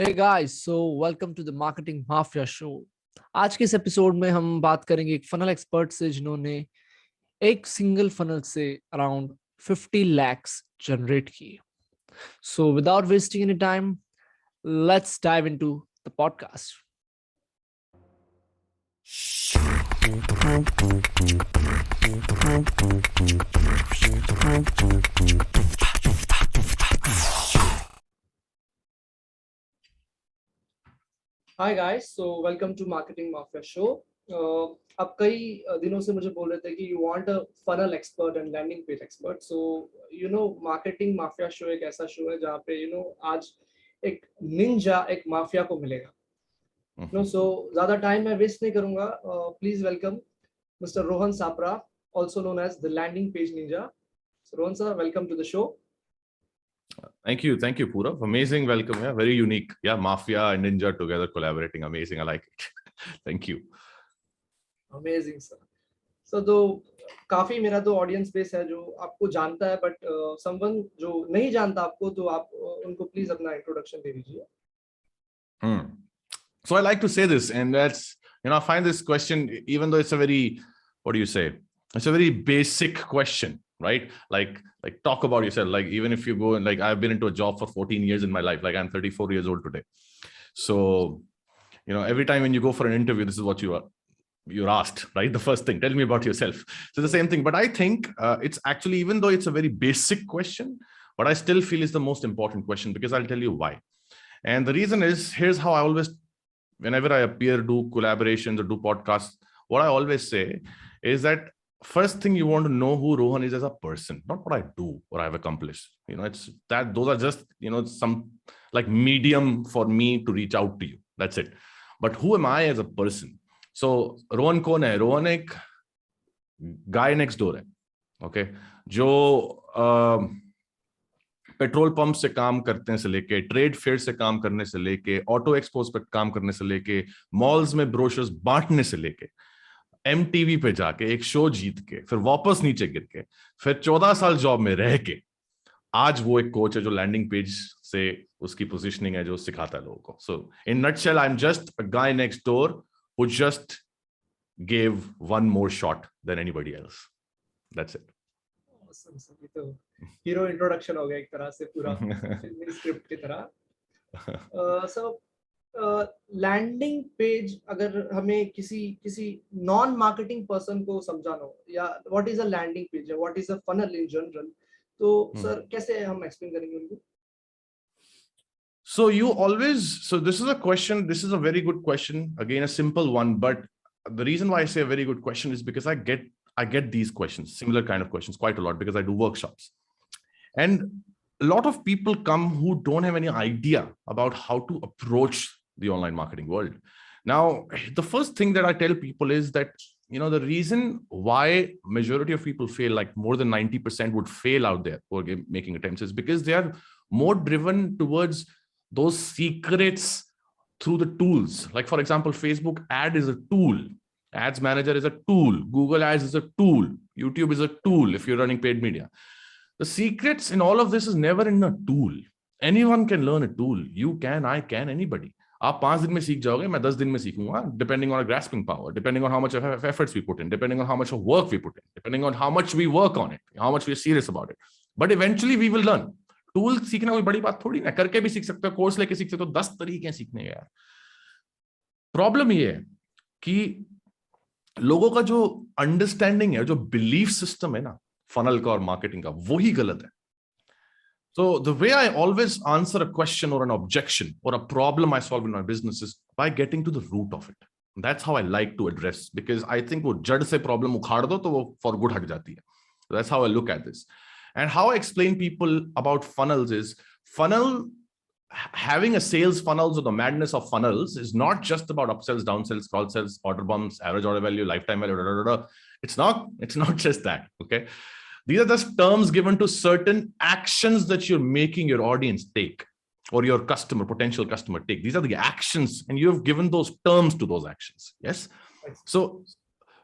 Hey guys, so welcome to the Marketing Mafia Show. आज के इस एपिसोड में हम बात करेंगे एक फनल एक्सपर्ट से जिन्होंने एक सिंगल फनल से अराउंड 50 lakhs जनरेट किए. So without wasting any time, let's dive into the podcast. Hi guys, so welcome to marketing mafia show. अब कई दिनों से मुझे बोल रहे थे कि you want a funnel expert and landing page expert. So marketing mafia show एक ऐसा शो है जहाँ पे आज एक निंजा एक माफिया को मिलेगा. सो ज्यादा टाइम मैं वेस्ट नहीं करूंगा. Please welcome mister Rohan Sapra, also known as the landing page ninja. So Rohan sir, welcome to the show. Thank you, Purav. Amazing welcome. Yeah, very unique. Yeah, Mafia and Ninja together collaborating. Amazing. I like it. Thank you. Amazing, sir. So तो काफी मेरा तो audience base है जो आपको जानता है, but someone जो नहीं जानता आपको, तो आप उनको प्लीज अपना इंट्रोडक्शन दे दीजिए. So I like to say this, and that's, I find this question, even though it's a very, what do you say? It's a very basic question, right? Like talk about yourself. Like, even if you go and I've been into a job for 14 years in my life. Like, I'm 34 years old today. So, every time when you go for an interview, this is what you're asked, right? The first thing, tell me about yourself. So the same thing, but I think it's actually, even though it's a very basic question, but I still feel it's the most important question, because I'll tell you why. And the reason is, here's how I always, whenever I appear, do collaborations or do podcasts, what I always say is that first thing, you want to know who Rohan is as a person, not what I do or I've accomplished. It's that those are just, some like medium for me to reach out to you. That's it. But who am I as a person? So Rohan कौन है? Rohan एक guy next door है. Okay, जो petrol pump से काम करते हैं से लेके, ट्रेड फेयर से काम करने से लेके, ऑटो एक्सपोज पे काम करने से लेके, मॉल्स में ब्रोशर्स बांटने से लेके, एमटीवी पे जाके एक शो जीत के, फिर वापस नीचे गिर के, फिर 14 साल जॉब में रह के, आज वो एक कोच है जो लैंडिंग पेज से उसकी पोजीशनिंग है, जो सिखाता है लोगों को. So in nutshell, I am just a guy next door who just gave one more shot than anybody else. That's it. Awesome, sir. ये तो हीरो इंट्रोडक्शन हो गया एक तरह से, पूरा फिल्मी स्क्रिप्ट की तरह. सो लैंडिंग पेज, अगर हमें किसी नॉन मार्केटिंग पर्सन को समझाना हो, या what is a landing page, what is a funnel in general, तो सर कैसे हम एक्सप्लेन करेंगे उनको? So this is a question, this is a very good question. Again, a simple one, but the reason why I say a very good question is because I get these questions, similar kind of questions, quite a lot, because I do workshops. And a lot of people come who don't have any idea about how to approach the online marketing world. Now, the first thing that I tell people is that, the reason why majority of people fail, like more than 90% would fail out there for making attempts, is because they are more driven towards those secrets through the tools. Like, for example, Facebook ad is a tool. Ads manager is a tool. Google ads is a tool. YouTube is a tool if you're running paid media. The secrets in all of this is never in a tool. Anyone can learn a tool. You can, I can, anybody. आप 5 दिन में सीख जाओगे, मैं 10 दिन में सीखूंगा, depending on our grasping power, depending on how much of efforts we put in, depending on how much of work we put in, depending on how much we work on it, how much we're serious about it. But eventually we will learn. Tool सीखना कोई बड़ी बात थोड़ी ना, करके भी सीख सकते हो, कोर्स लेके सीख सकते हो, 10 तरीके हैं सीखने के. यार, प्रॉब्लम ये है कि लोगों का जो अंडरस्टैंडिंग है, जो बिलीफ सिस्टम है ना फनल का और मार्केटिंग का, वो ही गलत है. So the way I always answer a question or an objection or a problem I solve in my business is by getting to the root of it. That's how I like to address, because I think वो जड़ से problem उखाड़ दो तो वो for good हट जाती है. So that's how I look at this. And how I explain people about funnels is, having a sales funnels, or the madness of funnels, is not just about upsells, downsells, cross sells, order bumps, average order value, lifetime value. It's not just that. Okay. These are just terms given to certain actions that you're making your audience take, or your potential customer take. These are the actions, and you have given those terms to those actions. Yes. So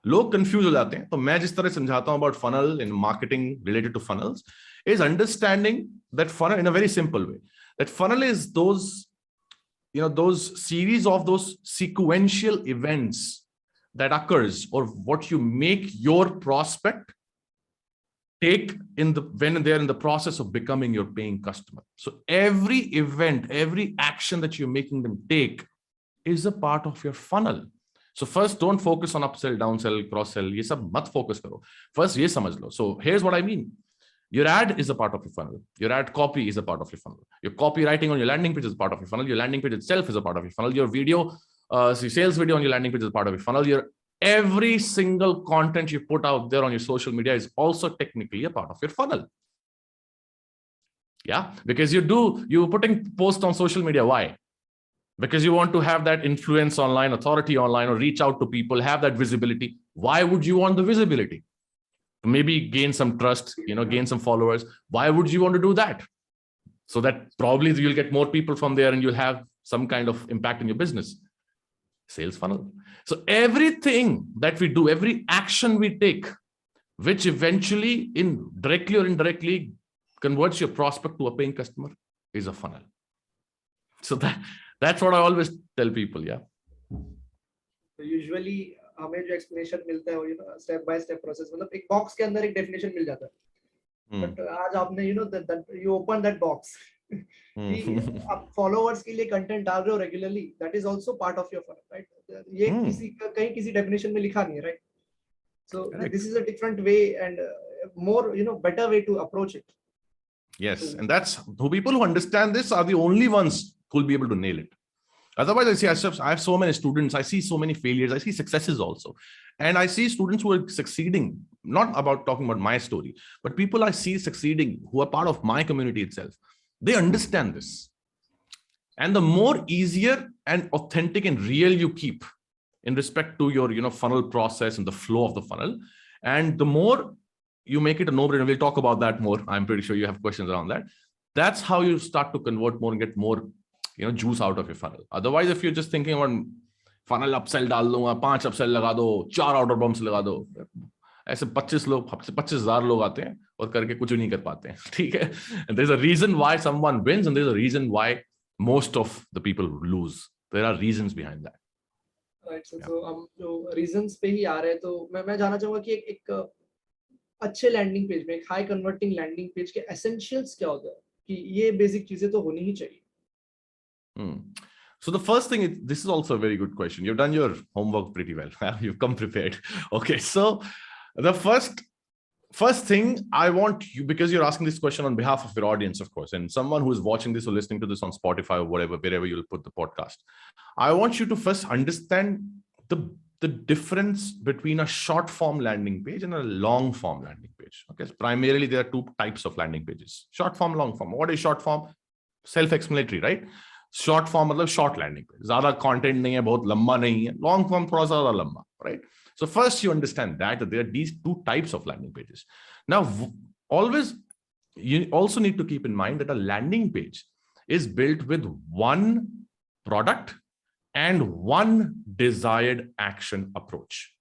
लोग confuse हो जाते हैं. तो मैं जिस तरह समझाता हूं about funnel in marketing related to funnels is understanding that funnel in a very simple way. That funnel is those those series of those sequential events that occurs, or what you make your prospect take when they're in the process of becoming your paying customer. So every event, every action that you're making them take is a part of your funnel. So first, don't focus on upsell, downsell, cross-sell. Ye sab mat focus karo. First, ye samajh lo. So here's what I mean. Your ad is a part of your funnel. Your ad copy is a part of your funnel. Your copywriting on your landing page is a part of your funnel. Your landing page itself is a part of your funnel. Your video, sales video on your landing page is a part of your funnel. Every single content you put out there on your social media is also technically a part of your funnel. Yeah, because you're putting posts on social media. Why? Because you want to have that influence online, authority online, or reach out to people, have that visibility. Why would you want the visibility? Maybe gain some trust, gain some followers. Why would you want to do that? So that probably you'll get more people from there and you'll have some kind of impact in your business. Sales funnel. So everything that we do, every action we take, which eventually directly or indirectly converts your prospect to a paying customer, is a funnel. So that's what I always tell people. Yeah. Usually हमें जो explanation मिलता है step by step process, मतलब एक box के अंदर एक definition मिल जाता है. But आज आपने you open that box. कि आप followers के लिए content डाल रहे हो regularly, that is also part of your funnel, right? ये कहीं किसी definition में लिखा नहीं है, right? So this is a different way and more better way to approach it. Yes, and that's who people who understand this are the only ones who will be able to nail it. Otherwise, I have so many students, I see so many failures, I see successes also. And I see students who are succeeding, not about talking about my story, but people I see succeeding who are part of my community itself. They understand this. And the more easier and authentic and real you keep in respect to your funnel process and the flow of the funnel, and the more you make it a no-brainer, we'll talk about that more. I'm pretty sure you have questions around that. That's how you start to convert more and get more juice out of your funnel. Otherwise, if you're just thinking about funnel upsell डाल दूंगा, 5 upsell लगा दो, 4 order bumps लगा दो, ऐसे 25,000 लोग आते हैं और करके कुछ नहीं कर पाते हैं. ठीक है? And there's a reason why someone wins and there's a reason why most of the people lose. There are reasons behind that. Right. So हम जो reasons पे ही आ रहे हैं, तो मैं जानना चाहूँगा कि एक अच्छे लैंडिंग पेज में, एक हाई कन्वर्टिंग लैंडिंग पेज के एसेंशियल्स क्या होते हैं कि ये बेसिक चीजें तो होनी ही चाहिए. So the first thing, this is also a very good question. You've done your homework pretty well. You've come prepared. Okay, so the first thing I want you, because you're asking this question on behalf of your audience, of course, and someone who is watching this or listening to this on Spotify or whatever, wherever you'll put the podcast, I want you to first understand the difference between a short form landing page and a long form landing page. Okay, so primarily there are 2 types of landing pages: short form, long form. What is short form? Self-explanatory, right? Short form मतलब short landing page, ज़्यादा content नहीं है, बहुत लंबा नहीं है. Long form थोड़ा ज़्यादा लंबा, right? So first you understand that there are these 2 types of landing pages. Now, you also need to keep in mind that a landing page is built with one product and one desired action approach.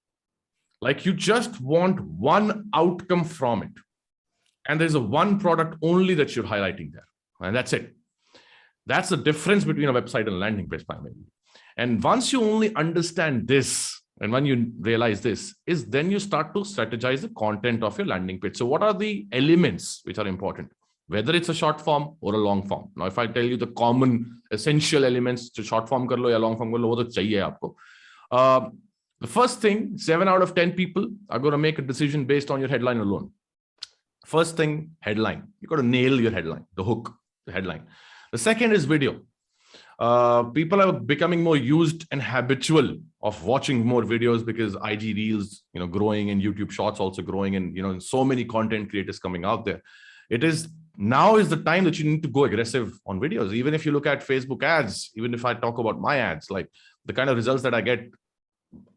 Like you just want one outcome from it. And there's a one product only that you're highlighting there. And that's it. That's the difference between a website and a landing page primarily. And once you only understand this, and when you realize this, is then you start to strategize the content of your landing page. So what are the elements which are important, whether it's a short form or a long form? Now, if I tell you the common essential elements to short form kar lo ya long form kar lo, wo to chahiye aapko. The first thing, 7 out of 10 people are going to make a decision based on your headline alone. First thing, headline. You got to nail your headline, the hook, the headline. The second is video. People are becoming more used and habitual of watching more videos because IG Reels, growing, and YouTube Shorts also growing, and so many content creators coming out there. Now is the time that you need to go aggressive on videos. Even if you look at Facebook ads, even if I talk about my ads, like the kind of results that I get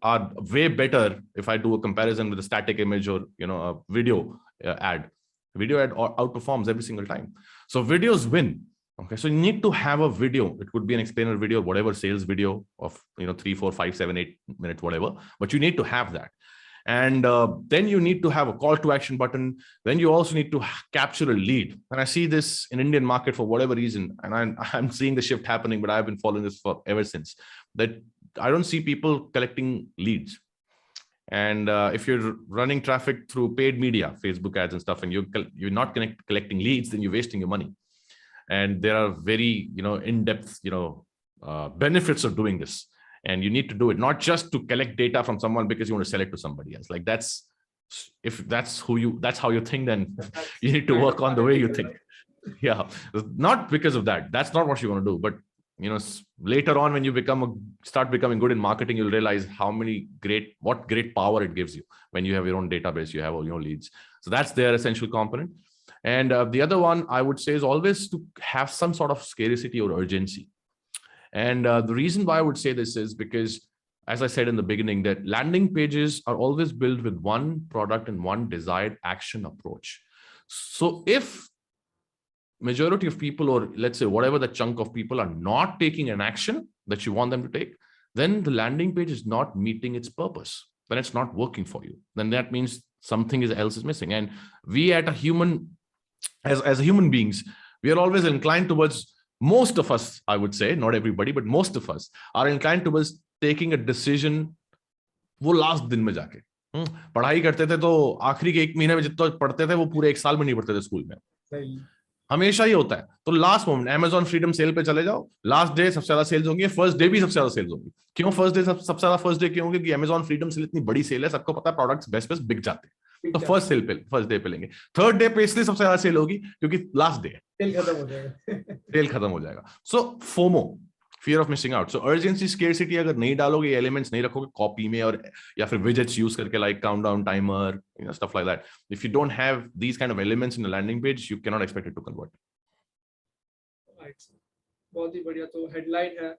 are way better if I do a comparison with a static image or a video ad. Video ad outperforms every single time. So videos win. Okay, so you need to have a video. It could be an explainer video, whatever, sales video of 3, 4, 5, 7, 8 minutes, whatever. But you need to have that. And then you need to have a call to action button. Then you also need to capture a lead. And I see this in Indian market for whatever reason. And I'm seeing the shift happening, but I've been following this for ever since, that I don't see people collecting leads. And if you're running traffic through paid media, Facebook ads and stuff, and you're not collecting leads, then you're wasting your money. And there are very, in-depth, benefits of doing this. And you need to do it not just to collect data from someone because you want to sell it to somebody else. Like that's how you think, then you need to work on the way you think. Yeah, not because of that. That's not what you want to do. But later on, when you start becoming good in marketing, you'll realize what great power it gives you when you have your own database, you have all your leads. So that's their essential component. And the other one I would say is always to have some sort of scarcity or urgency. And the reason why I would say this is because, as I said in the beginning, that landing pages are always built with one product and one desired action approach. So if majority of people, or let's say whatever the chunk of people, are not taking an action that you want them to take, then the landing page is not meeting its purpose. Then it's not working for you. Then that means something else is missing. And we as human beings, we are always inclined towards, most of us, I would say, not everybody, but most of us are inclined towards taking a decision वो last दिन में जाके पढ़ाई करते थे, तो आखिरी के 1 महीने में जितना पढ़ते थे वो पूरे 1 साल में नहीं पढ़ते थे स्कूल में. हमेशा ही होता है. तो last moment Amazon freedom cell पे चले जाओ, लास्ट डे सबसे ज्यादा सेल्स होंगी, फर्स्ट डे भी सबसे ज्यादा सेल्स होंगी. क्यों फर्स्ट डे सबसे ज्यादा फर्स्ट डे क्यों? क्योंकि Amazon फ्रीडम सेल इतनी बड़ी सेल है, सबको पता है प्रोडक्ट्स बेस्ट बिक जाते हैं, तो फर्स्ट डे पे लेंगे. थर्ड डे पे इसलिए सबसे ज्यादा सेल होगी क्योंकि लास्ट डे सेल खत्म हो जाएगा. सो FOMO, fear of missing out. So urgency, scarcity अगर नहीं डालोगे, ये elements नहीं रखोगे कॉपी में, और या फिर widgets use करके, like countdown timer, stuff like that. If you don't have these kind of elements in the landing page, you cannot expect it to convert. Right. बहुत ही बढ़िया. तो headline है,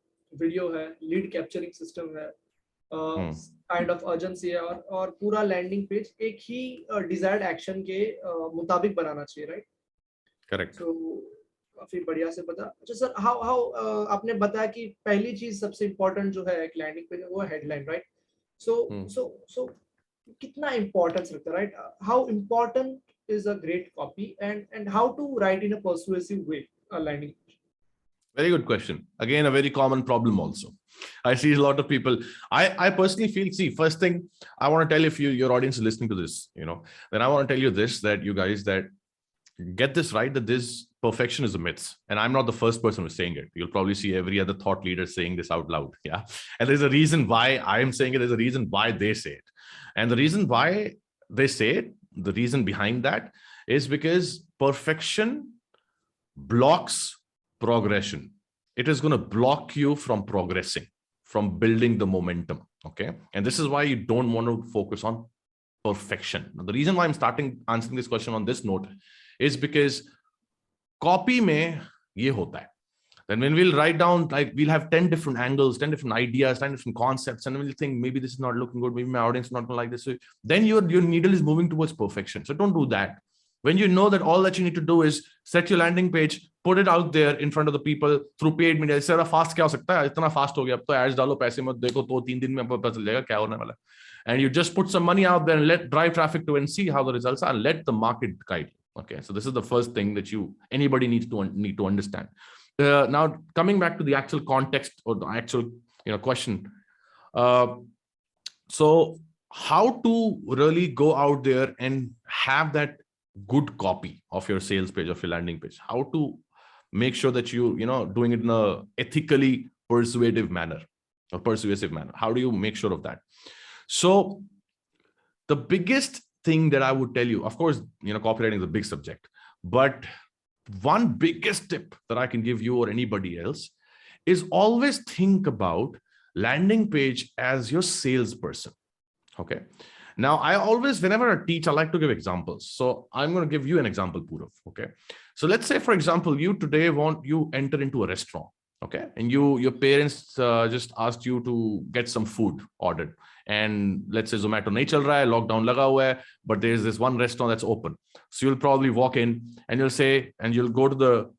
video है, lead capturing system है, kind of urgency है, और पूरा landing page एक ही desired action के मुताबिक बनाना चाहिए, right? Correct. So काफी बढ़िया से बता. अच्छा सर, हाउ आपने बताया कि पहली चीज सबसे इम्पोर्टेंट जो है एक लैंडिंग पेज वो हेडलाइन, राइट? सो कितना इम्पोर्टेंस रखता है, right? How important is a great copy and how to write in a persuasive way a landing page? Very good question. Again, a very common problem also. I see a lot of people. I personally feel, see, first thing I want to tell, if your audience is listening to this, then I want to tell you this, that you guys, that get this right, that this perfection is a myth. And I'm not the first person who's saying it. You'll probably see every other thought leader saying this out loud. Yeah. And there's a reason why I'm saying it. There's a reason why they say it. And the reason why they say it, the reason behind that is because perfection blocks progression. It is going to block you from progressing, from building the momentum. Okay. And this is why you don't want to focus on perfection. Now, the reason why I'm answering this question on this note is because copy mein ye hota hai. Then when we'll write down, like we'll have 10 different angles, 10 different ideas, 10 different concepts, and we'll think maybe this is not looking good, maybe my audience is not going to like this. So then your needle is moving towards perfection. So don't do that. When you know that all that you need to do is set your landing page, put it out there in front of the people through paid media. इससे fast क्या हो सकता है? इतना fast हो गया, अब तो ads डालो, पैसे मत देखो, 2-3 दिन में पता चल जाएगा क्या होने वाला. And you just put some money out there and drive traffic to and see how the results are, and let the market guide you. Okay, so this is the first thing that anybody needs to understand. Now coming back to the actual context or the actual question. So how to really go out there and have that good copy of your sales page, of your landing page? How to make sure that doing it in a ethically persuasive manner? How do you make sure of that? So the biggest thing that I would tell you, of course, copywriting is a big subject, but one biggest tip that I can give you or anybody else is always think about landing page as your salesperson. Okay. Now, whenever I teach, I like to give examples. So I'm going to give you an example, Purav. Okay. So let's say, for example, you today you enter into a restaurant. Okay. And your parents just asked you to get some food ordered. And let's say Zomato nahi chal raha hai, lockdown laga hua hai, but there's this one restaurant that's open. So you'll probably walk in and you'll go to the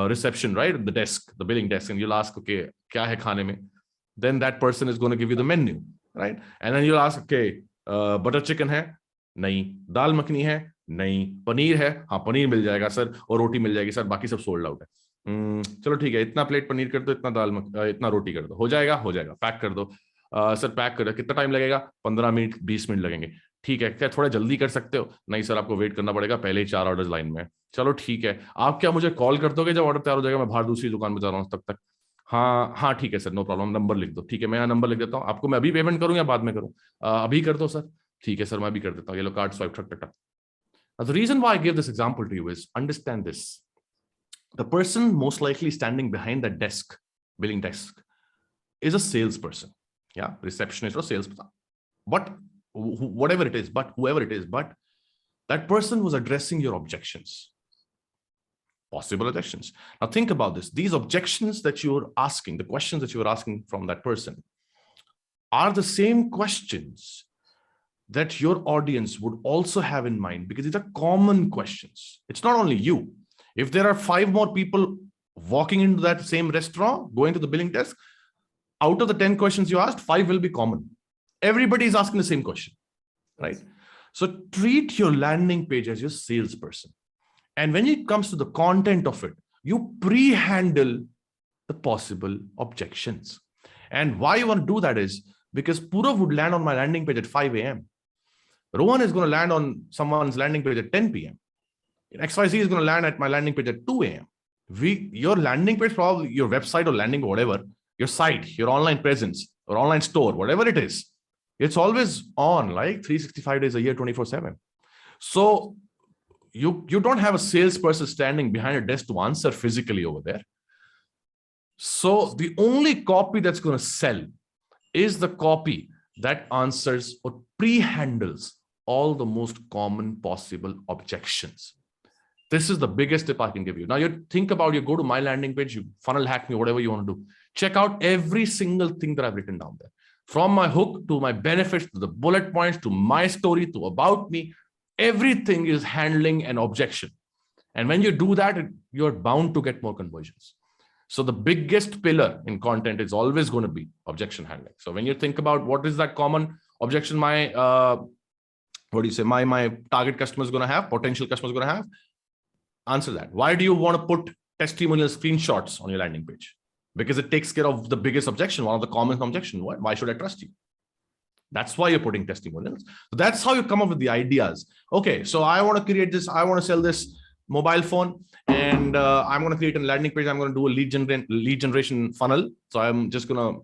reception, right? The desk, the billing desk, and you'll ask, okay, kya hai khane mein? Then that person is going to give you the menu, right? And then you'll ask, okay, butter chicken है? नहीं। दाल मखनी है? नहीं। पनीर है? हाँ पनीर मिल जाएगा sir, और रोटी मिल जाएगी sir, बाकी सब सोल्ड आउट है। चलो ठीक है, इतना प्लेट पनीर कर दो, इतना इतना रोटी कर दो, हो जाएगा, हो जाएगा, पैक कर दो। सर पैक कर दो, कितना टाइम लगेगा? 15 मिनट 20 मिनट लगेंगे। ठीक है, क्या थोड़ा जल्दी कर सकते हो? नहीं सर, आपको वेट करना पड़ेगा, पहले ही 4 ऑर्डर्स लाइन में। चलो ठीक है, आप क्या मुझे कॉल कर दोगे जब ऑर्डर तैयार हो जाएगा? मैं बाहर दूसरी दुकान में जा रहा हूँ तब तक। हाँ हाँ ठीक है सर, नो प्रॉब्लम, नंबर लिख दो। ठीक है, मैं यहाँ नंबर लिख देता हूँ, आपको मैं अभी पेमेंट करूँ या बाद में करूँ? अभी कर दो सर। ठीक है सर, मैं भी कर देता हूँ, ये लो कार्ड स्वाइप, ठक ठक ठक। The reason why I gave this example to you is, understand this: the person most likely standing behind that desk, billing desk, is a salesperson. Yeah, receptionist or salesperson, but whatever it is, but whoever it is, but that person was addressing your objections, possible objections. Now think about this: these objections that you're asking, the questions that you're asking from that person, are the same questions that your audience would also have in mind, because these are common questions. It's not only you. If there are 5 more people walking into that same restaurant, going to the billing desk, out of the 10 questions you asked, 5 will be common. Everybody is asking the same question, right? So treat your landing page as your salesperson. And when it comes to the content of it, you pre-handle the possible objections. And why you want to do that is because Purav would land on my landing page at 5 a.m. Rohan is going to land on someone's landing page at 10 p.m. XYZ is going to land at my landing page at 2 a.m. Your landing page, probably your website or landing, whatever, your site, your online presence or online store, whatever it is, it's always on, like 365 days a year, 24/7. So you don't have a salesperson standing behind a desk to answer physically over there. So the only copy that's going to sell is the copy that answers or pre-handles all the most common possible objections. This is the biggest tip I can give you. Now you think about, you go to my landing page, you funnel hack me, whatever you want to do. Check out every single thing that I've written down there. From my hook to my benefits, to the bullet points, to my story, to about me, everything is handling an objection. And when you do that, you're bound to get more conversions. So the biggest pillar in content is always going to be objection handling. So when you think about what is that common objection my target customer is going to have, potential customer is going to have, answer that. Why do you want to put testimonial screenshots on your landing page? Because it takes care of the biggest objection, one of the common objections. Why should I trust you? That's why you're putting testimonials. So that's how you come up with the ideas. Okay, so I want to create this, I want to sell this mobile phone, and I'm going to create a landing page. I'm going to do a lead generation funnel. So I'm just going to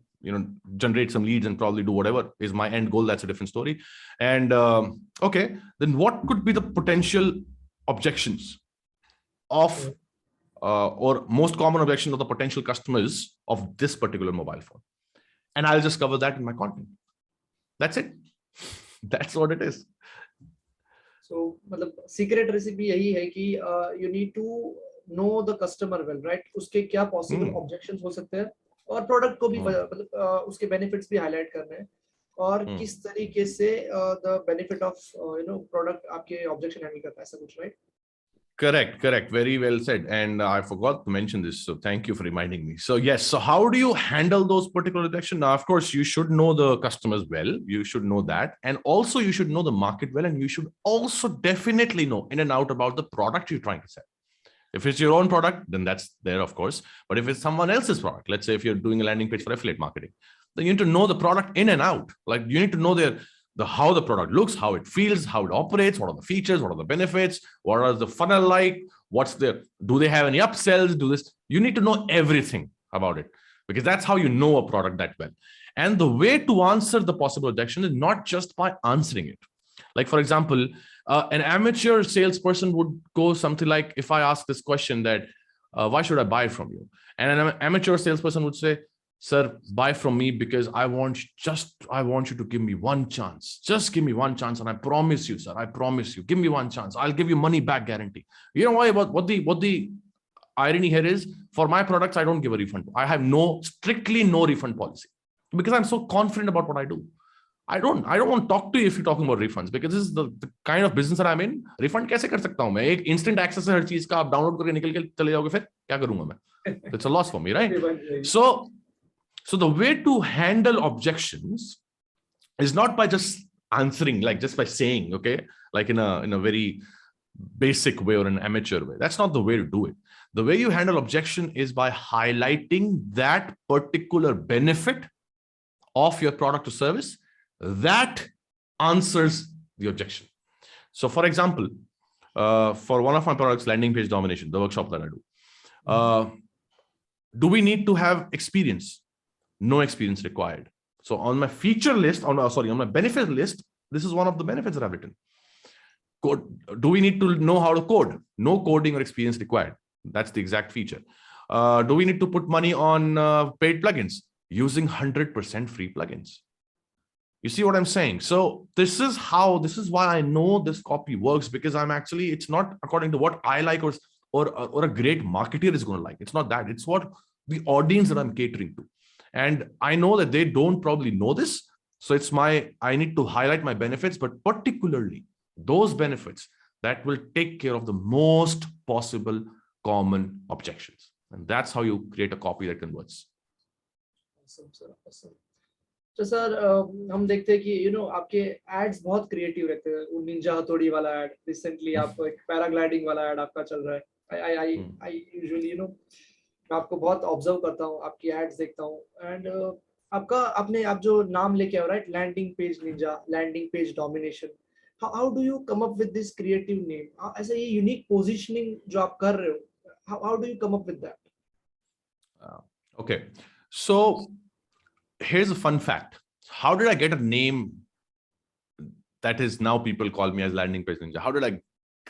generate some leads and probably do whatever is my end goal. That's a different story. And okay, then what could be the potential objections of or most common objection of the potential customers of this particular mobile phone? And I'll just cover that in my content. That's it. That's what it is. So, मतलब secret recipe यही है कि you need to know the customer well, right? उसके क्या possible objections हो सकते हैं, और product को भी मतलब उसके benefits भी highlight करने हैं, और किस तरीके से the benefit of product आपके objection handle करता है, ऐसा कुछ, right? Correct. Very well said. And I forgot to mention this, so thank you for reminding me. So yes, so how do you handle those particular objections? Now, of course, you should know the customers well. You should know that. And also you should know the market well. And you should also definitely know in and out about the product you're trying to sell. If it's your own product, then that's there, of course. But if it's someone else's product, let's say if you're doing a landing page for affiliate marketing, then you need to know the product in and out. Like you need to know how the product looks, how it feels, how it operates, what are the features, what are the benefits, what are the funnel like, do they have any upsells, you need to know everything about it, because that's how you know a product that well. And the way to answer the possible objection is not just by answering it. Like, for example, an amateur salesperson would go something like, if I ask this question that, why should I buy from you? And an amateur salesperson would say, sir, buy from me because I want you to give me one chance. Just give me one chance. And I promise you, sir, I promise you, give me one chance. I'll give you money back guarantee. You know why? What the irony here is, for my products, I don't give a refund. I have strictly no refund policy, because I'm so confident about what I do. I don't want to talk to you if you're talking about refunds, because this is the kind of business that I'm in. Refund कैसे कर सकता हूँ मैं? एक instant access है हर चीज का, आप डाउनलोड करके निकल के चले जाओगे, फिर क्या करूंगा मैं? It's a loss for me, right? So the way to handle objections is not by just answering like just by saying, okay, like in a very basic way or an amateur way. That's not the way to do it. The way you handle objection is by highlighting that particular benefit of your product or service that answers the objection. So for example, for one of my products, landing page domination, the workshop that I do we need to have experience? No experience required. So on my feature list, on my benefit list, this is one of the benefits that I've written. Code. Do we need to know how to code? No coding or experience required. That's the exact feature. Do we need to put money on paid plugins? Using 100% free plugins. You see what I'm saying? So this is why I know this copy works, because it's not according to what I like or a great marketer is going to like. It's not that. It's what the audience that I'm catering to. And I know that they don't probably know this. So I need to highlight my benefits, but particularly those benefits that will take care of the most possible common objections. And that's how you create a copy that converts. Awesome, sir. Awesome. तो sir हम देखते हैं कि आपके ads बहुत creative रहते हैं. वो निंजा हथौड़ी वाला एड, रिसेंटली आप एक पैराग्लाइडिंग वाला एड आपका चल रहा है. आई यूजुअली मैं आपको बहुत ऑब्जर्व करता हूँ, आपकी एड्स देखता हूँ. एंड आप जो नाम लेके आओ, right, landing page ninja, landing page domination, how do you come up with this creative name? ऐसा ये यूनिक पोजीशनिंग जो आप कर रहे हो, how do you come up with that? Okay, so here's a fun fact. How did I get a name that is now people call me as landing page ninja? How did I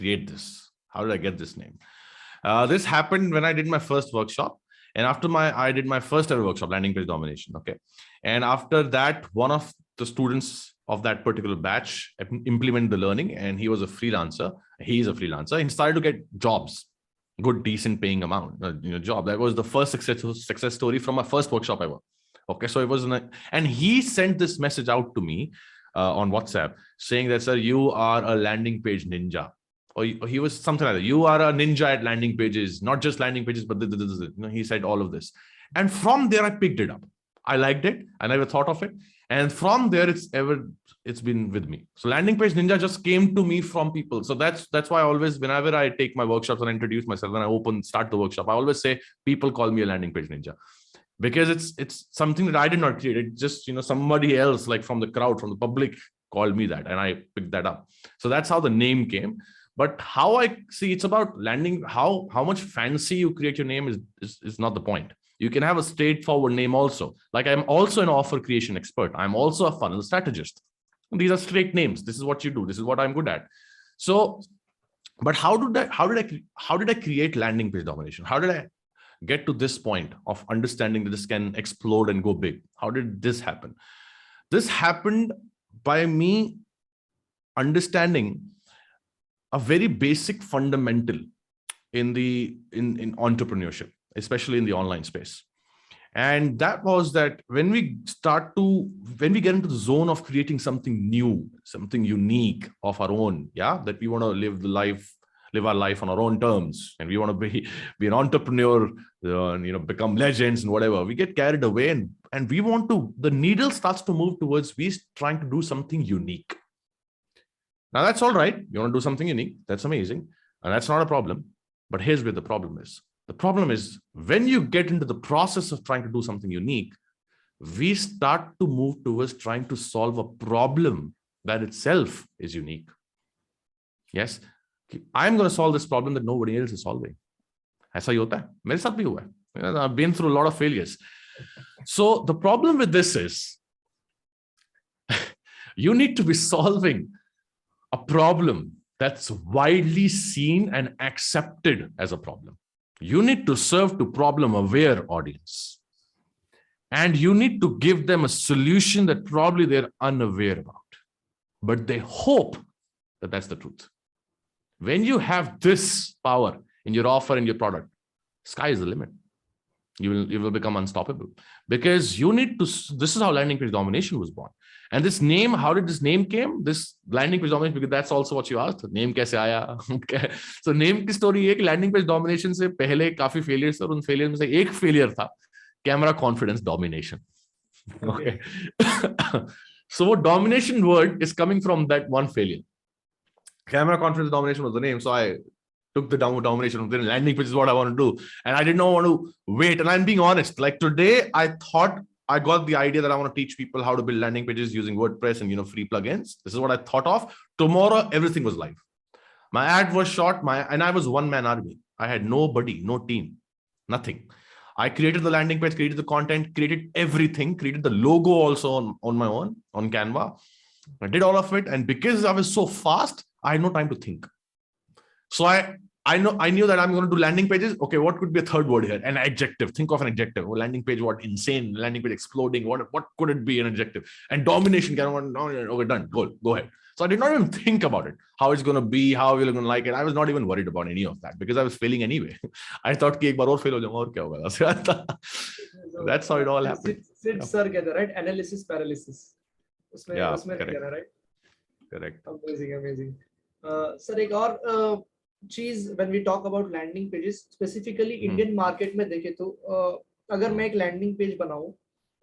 create this? How did I get this name? This happened when I did my first workshop, and I did my first ever workshop, landing page domination. Okay, and after that, one of the students of that particular batch implemented the learning, and he was a freelancer. He is a freelancer. He started to get jobs, good, decent paying amount, job. That was the first success story from my first workshop ever. Okay, so it was, and he sent this message out to me on WhatsApp saying that, sir, you are a landing page ninja. Or he was something like that. You are a ninja at landing pages, not just landing pages, but he said all of this. And from there, I picked it up. I liked it. I never thought of it. And from there, it's been with me. So landing page ninja just came to me from people. So that's why I always, whenever I take my workshops and I introduce myself, when I start the workshop, I always say, people call me a landing page ninja. Because it's something that I did not create. It just, somebody else, like from the crowd, from the public, called me that, and I picked that up. So that's how the name came. But how I see, it's about landing, how much fancy you create your name is not the point. You can have a straightforward name also. Like, I'm also an offer creation expert. I'm also a funnel strategist. And these are straight names. This is what you do. This is what I'm good at. So, but how did I create landing page domination? How did I get to this point of understanding that this can explode and go big? How did this happen? This happened by me understanding a very basic fundamental in entrepreneurship, especially in the online space. And that was that when we get into the zone of creating something new, something unique of our own, that we want to live our life on our own terms, and we want to be an entrepreneur, become legends and whatever, we get carried away, and we want to, the needle starts to move towards we trying to do something unique. Now that's all right. You want to do something unique. That's amazing. And that's not a problem. But here's where the problem is. The problem is when you get into the process of trying to do something unique, we start to move towards trying to solve a problem that itself is unique. Yes. I'm going to solve this problem that nobody else is solving. ऐसा ही होता है. मेरे साथ भी हुआ है. I've been through a lot of failures. So the problem with this is you need to be solving a problem that's widely seen and accepted as a problem. You need to serve to problem-aware audience. And you need to give them a solution that probably they're unaware about. But they hope that that's the truth. When you have this power in your offer and your product, sky is the limit. You will become unstoppable. Because you need to, this is how landing page domination was born. And this name, how did this name came? This landing page domination, because that's also what you asked. Name kaise aaya? Okay. So name की story है कि landing page domination से पहले काफी failures थे और उन failures में से एक failure था camera confidence domination. Okay. So domination word is coming from that one failure. Camera conference domination was the name. So I took the domination of the landing, which is what I want to do. And I did not want to wait. And I'm being honest. Like today, I thought I got the idea that I want to teach people how to build landing pages using WordPress and free plugins. This is what I thought of. Tomorrow, everything was live. My ad was shot. And I was one-man army. I had nobody, no team, nothing. I created the landing page, created the content, created everything, created the logo also on my own on Canva. I did all of it. And because I was so fast, I had no time to think. So I knew that I'm going to do landing pages. Okay, what could be a third word here? An adjective. Think of an adjective. Oh, landing page, what? Insane. Landing page exploding. What could it be? An adjective. And domination. Okay, done. Go ahead. So I did not even think about it. How it's going to be, how we're going to like it. I was not even worried about any of that because I was failing anyway. I thought कि एक बार और fail हो जाऊंगा और क्या होगा. That's how it all happened. Sid sir कहते हैं, right? Analysis paralysis. उसमें correct. right? Correct. Amazing. Sir, एक और चीज when we talk about landing pages, specifically Indian market में देखें तो अगर मैं एक landing page बनाऊं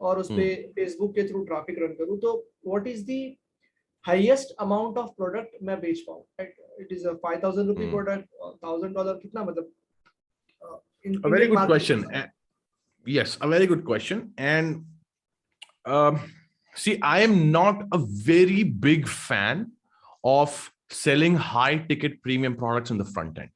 और उस पे Facebook के through traffic run करूं तो what is the highest amount of product मैं बेच पाऊं? It is a 5,000 rupee product, $1,000 कितना मतलब? A very good question. Yes, a very good question. And see, I am not a very big fan of selling high ticket premium products in the front end.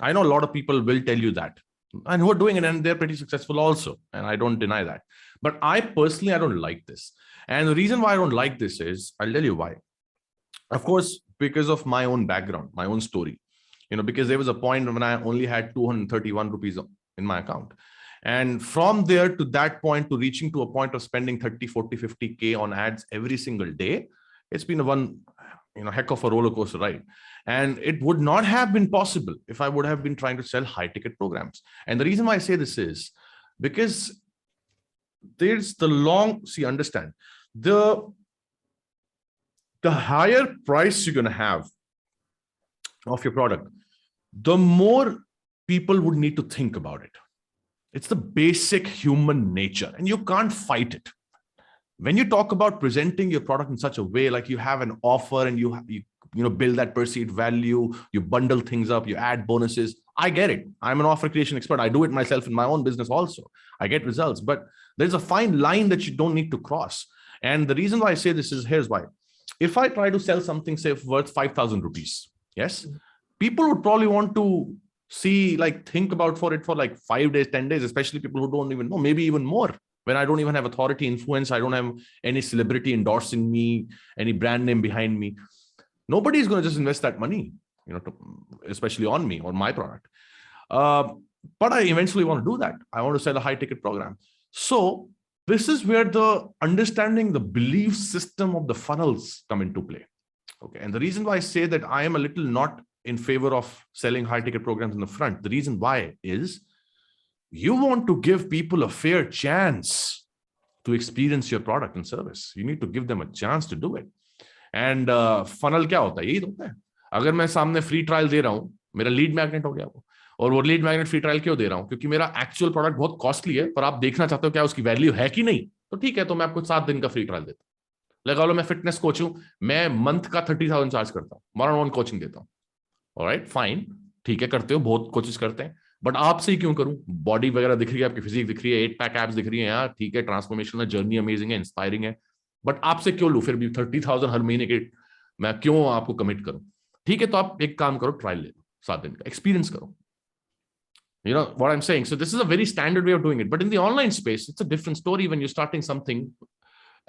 I know a lot of people will tell you that and who are doing it and they're pretty successful also. And I don't deny that. But I personally, I don't like this. And the reason why I don't like this is, I'll tell you why. Of course, because of my own background, my own story, because there was a point when I only had 231 rupees in my account. And from there to that point, to reaching to a point of spending 30, 40, 50K on ads every single day, it's been a heck of a roller coaster ride. And it would not have been possible if I would have been trying to sell high ticket programs. And the reason why I say this is because there's understand, the higher price you're going to have of your product, the more people would need to think about it. It's the basic human nature and you can't fight it. When you talk about presenting your product in such a way, like you have an offer and you build that perceived value, you bundle things up, you add bonuses. I get it. I'm an offer creation expert. I do it myself in my own business also. I get results, but there's a fine line that you don't need to cross. And the reason why I say this is, here's why. If I try to sell something, say, worth 5,000 rupees, yes, people would probably want to think about for it for like 5 days, 10 days, especially people who don't even know, maybe even more. When I don't even have authority, influence, I don't have any celebrity endorsing me, any brand name behind me. Nobody is going to just invest that money, especially on me or my product. But I eventually want to do that. I want to sell a high ticket program. So this is where the understanding, the belief system of the funnels come into play. Okay. And the reason why I say that I am a little not in favor of selling high ticket programs in the front, the reason why is you want to give people a fair chance to experience your product and service. You need to give them a chance to do it. And funnel क्या होता है? यही होता है. अगर मैं सामने free trial दे रहा हूँ, मेरा लीड मैग्नेट हो गया वो. और वो लीड मैग्नेट फ्री ट्रायल क्यों दे रहा हूँ? क्योंकि मेरा एक्चुअल प्रोडक्ट बहुत कॉस्टली है, पर आप देखना चाहते हो क्या उसकी वैल्यू है कि नहीं, तो ठीक है, तो मैं आपको 7 दिन का फ्री ट्रायल देता हूँ. लगा लो मैं फिटनेस कोच हूँ, मैं मंथ का 30,000 चार्ज करता हूँ, वन-ऑन-वन कोचिंग देता हूँ. ऑलराइट, फाइन, ठीक है, करते हो, बहुत कोचिंग करते हैं, बट आपसे ही क्यों करूं? बॉडी वगैरह दिख रही है, आपकी फिजिक दिख रही है, 8 पैक एब्स दिख रही है, यार ठीक है, ट्रांसफॉर्मेशनल जर्नी अमेजिंग है, इंस्पायरिंग है, बट आपसे क्यों लूं? फिर भी 30,000 हर महीने के मैं क्यों आपको कमिट करूं? ठीक है, तो आप एक काम करो, ट्रायल ले लो, 7 दिन का एक्सपीरियंस करो. You know what I'm saying? So this is a very standard way of doing it. But in the online space, it's a different story when you're starting something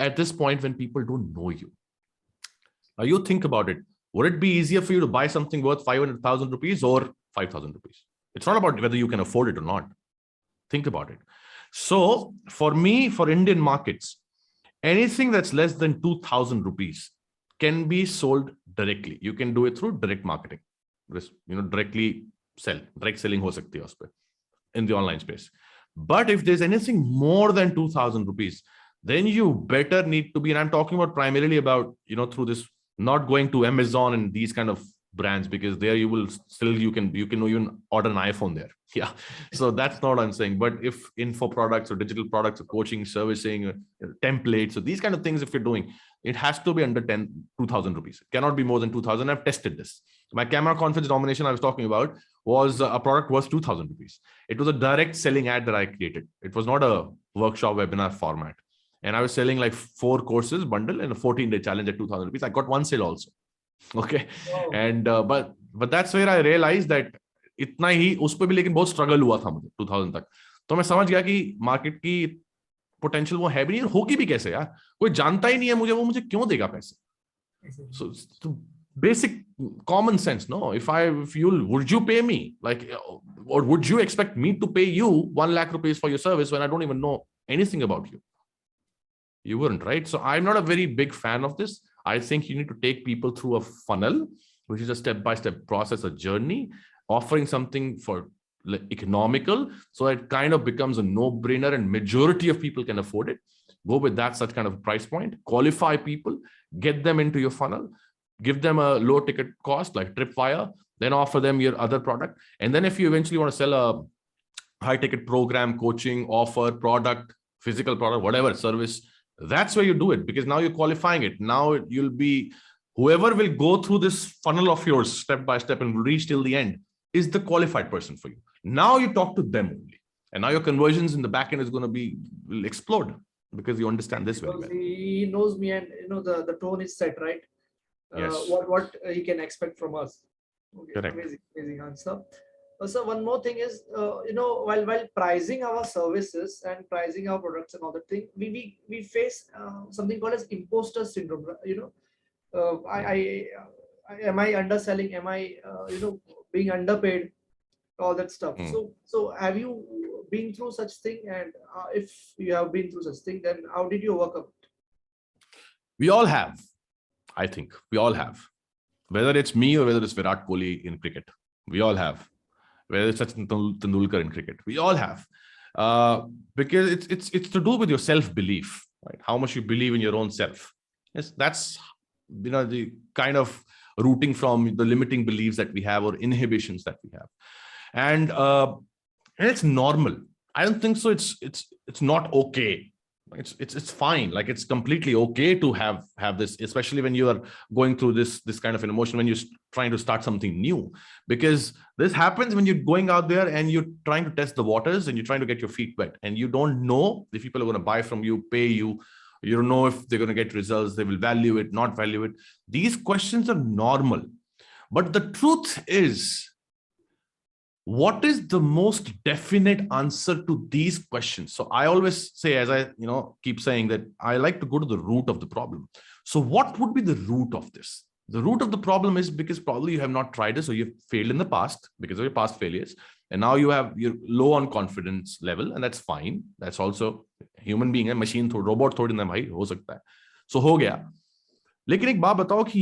at this point when people don't know you. Now you think about it. Would it be easier for you to buy something worth 500,000 rupees or 5,000 rupees? It's not about whether you can afford it or not. Think about it. So for me, for Indian markets, anything that's less than 2,000 rupees can be sold directly. You can do it through direct marketing. Directly sell. Direct selling ho sakti hai us pe in the online space. But if there's anything more than 2,000 rupees, then you better need to be, and I'm talking about primarily about, through this, not going to Amazon and these kind of brands, because there you will still, you can even order an iPhone there. Yeah. So that's not what I'm saying. But if info products or digital products or coaching, servicing, templates, so these kind of things, if you're doing, it has to be under 2,000 rupees. It cannot be more than 2,000. I've tested this. My camera conference domination I was talking about was a product was 2,000 rupees. It was a direct selling ad that I created. It was not a workshop webinar format. And I was selling like 4 courses bundle and a 14-day challenge at 2,000 rupees. I got one sale also. Okay. Wow. And but that's where I realized that इतना ही उस पर भी लेकिन बहुत struggle हुआ था मुझे 2000 तक. तो मैं समझ गया कि मार्केट की पोटेंशियल वो है भी नहीं, और होगी भी कैसे यार, कोई जानता ही नहीं है मुझे, वो मुझे क्यों देगा पैसे. So basic common sense, no? If you would you pay me, like, or would you expect me to pay you 1 lakh rupees for your service when I don't even know anything about you? You wouldn't, right? So I'm not a very big fan of this. I think you need to take people through a funnel, which is a step-by-step process, a journey, offering something for economical, so it kind of becomes a no-brainer and majority of people can afford it. Go with that such kind of price point, qualify people, get them into your funnel, give them a low ticket cost like Tripwire, then offer them your other product. And then if you eventually want to sell a high ticket program, coaching, offer, product, physical product, whatever service, that's where you do it, because now you're qualifying it. Now you'll be, whoever will go through this funnel of yours step by step and will reach till the end is the qualified person for you. Now you talk to them only. And now your conversions in the back end is going to will explode, because you understand this very well. He knows me, and the tone is set, right? Yes. What he can expect from us. Okay. Correct. Amazing answer. So one more thing is, while pricing our services and pricing our products and all that thing, we face something called as imposter syndrome. Am I underselling? Am I being underpaid? All that stuff. So have you been through such thing? And if you have been through such thing, then how did you overcome it? We all have. I think we all have. Whether it's me or whether it's Virat Kohli in cricket, we all have. Whether it's Sachin Tendulkar in cricket, we all have. Because it's to do with your self-belief, right? How much you believe in your own self. Yes, that's the kind of rooting from the limiting beliefs that we have or inhibitions that we have. And it's normal. I don't think so. It's not okay. It's fine. Like, it's completely okay to have this, especially when you are going through this kind of an emotion, when you're trying to start something new, because this happens when you're going out there and you're trying to test the waters and you're trying to get your feet wet, and you don't know if people are going to buy from you, pay you. You don't know if they're going to get results. They will value it, not value it. These questions are normal. But the truth is, what is the most definite answer to these questions? So I always say, as I keep saying, that I like to go to the root of the problem. So what would be the root of this? The root of the problem is because probably you have not tried this, or you've failed in the past because of your past failures. And now you're low on confidence level, and that's fine. That's also human being, machine, robot थोड़ी ना भाई हो सकता है. So हो गया. लेकिन एक बात बताओ कि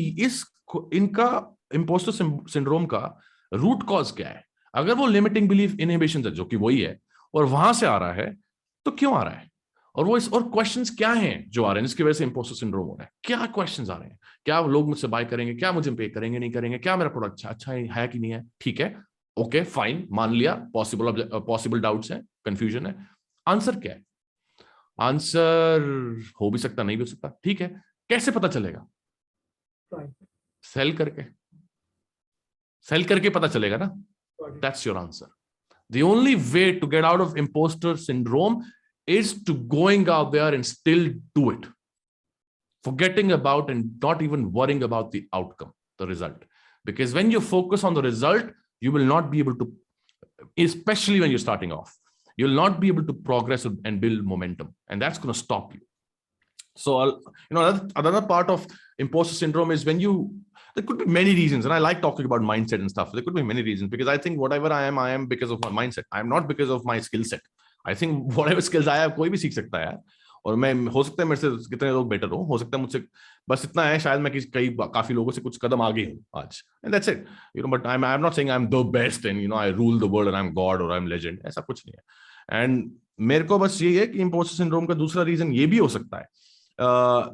इनका imposter syndrome का root cause क्या है? अगर वो लिमिटिंग बिलीफ इनहिबिशन है, जो कि वही है, और वहां से आ रहा है, तो क्यों आ रहा है? और क्वेश्चंस क्या हैं जो आ रहे हैं जिसकी वजह से इंपोस्टर सिंड्रोम हो रहा है? क्या क्वेश्चंस आ रहे हैं? क्या लोग मुझसे बाय करेंगे? क्या मुझे पे करेंगे, नहीं करेंगे? क्या मेरा प्रोडक्ट अच्छा है कि नहीं है? ठीक है, ओके, फाइन, मान लिया. पॉसिबल डाउट्स हैं, कंफ्यूजन है. आंसर क्या है? आंसर हो भी सकता, नहीं भी हो सकता. ठीक है, कैसे पता चलेगा? सेल करके पता चलेगा ना. That's your answer. The only way to get out of imposter syndrome is to going out there and still do it. Forgetting about and not even worrying about the outcome, the result. Because when you focus on the result, you will not be able to, especially when you're starting off, you'll not be able to progress and build momentum. And that's going to stop you. So, another part of imposter syndrome is when there could be many reasons. And I like talking about mindset and stuff. There could be many reasons, because I think whatever I am because of my mindset. I'm not because of my skill set. I think whatever skills I have, कोई भी सीख सकता है यार. और मैं, हो सकता है मेरे से कितने लोग बेटर हो सकता है मुझसे बस इतना है, शायद मैं काफी लोगों से कुछ कदम आगे हूं आज. And that's it. But I'm not saying I'm the best and I rule the world and I'm God or I'm legend. ऐसा कुछ नहीं है. And मेरे को बस ये है कि imposter syndrome का दूसरा रीजन ये भी हो सकता है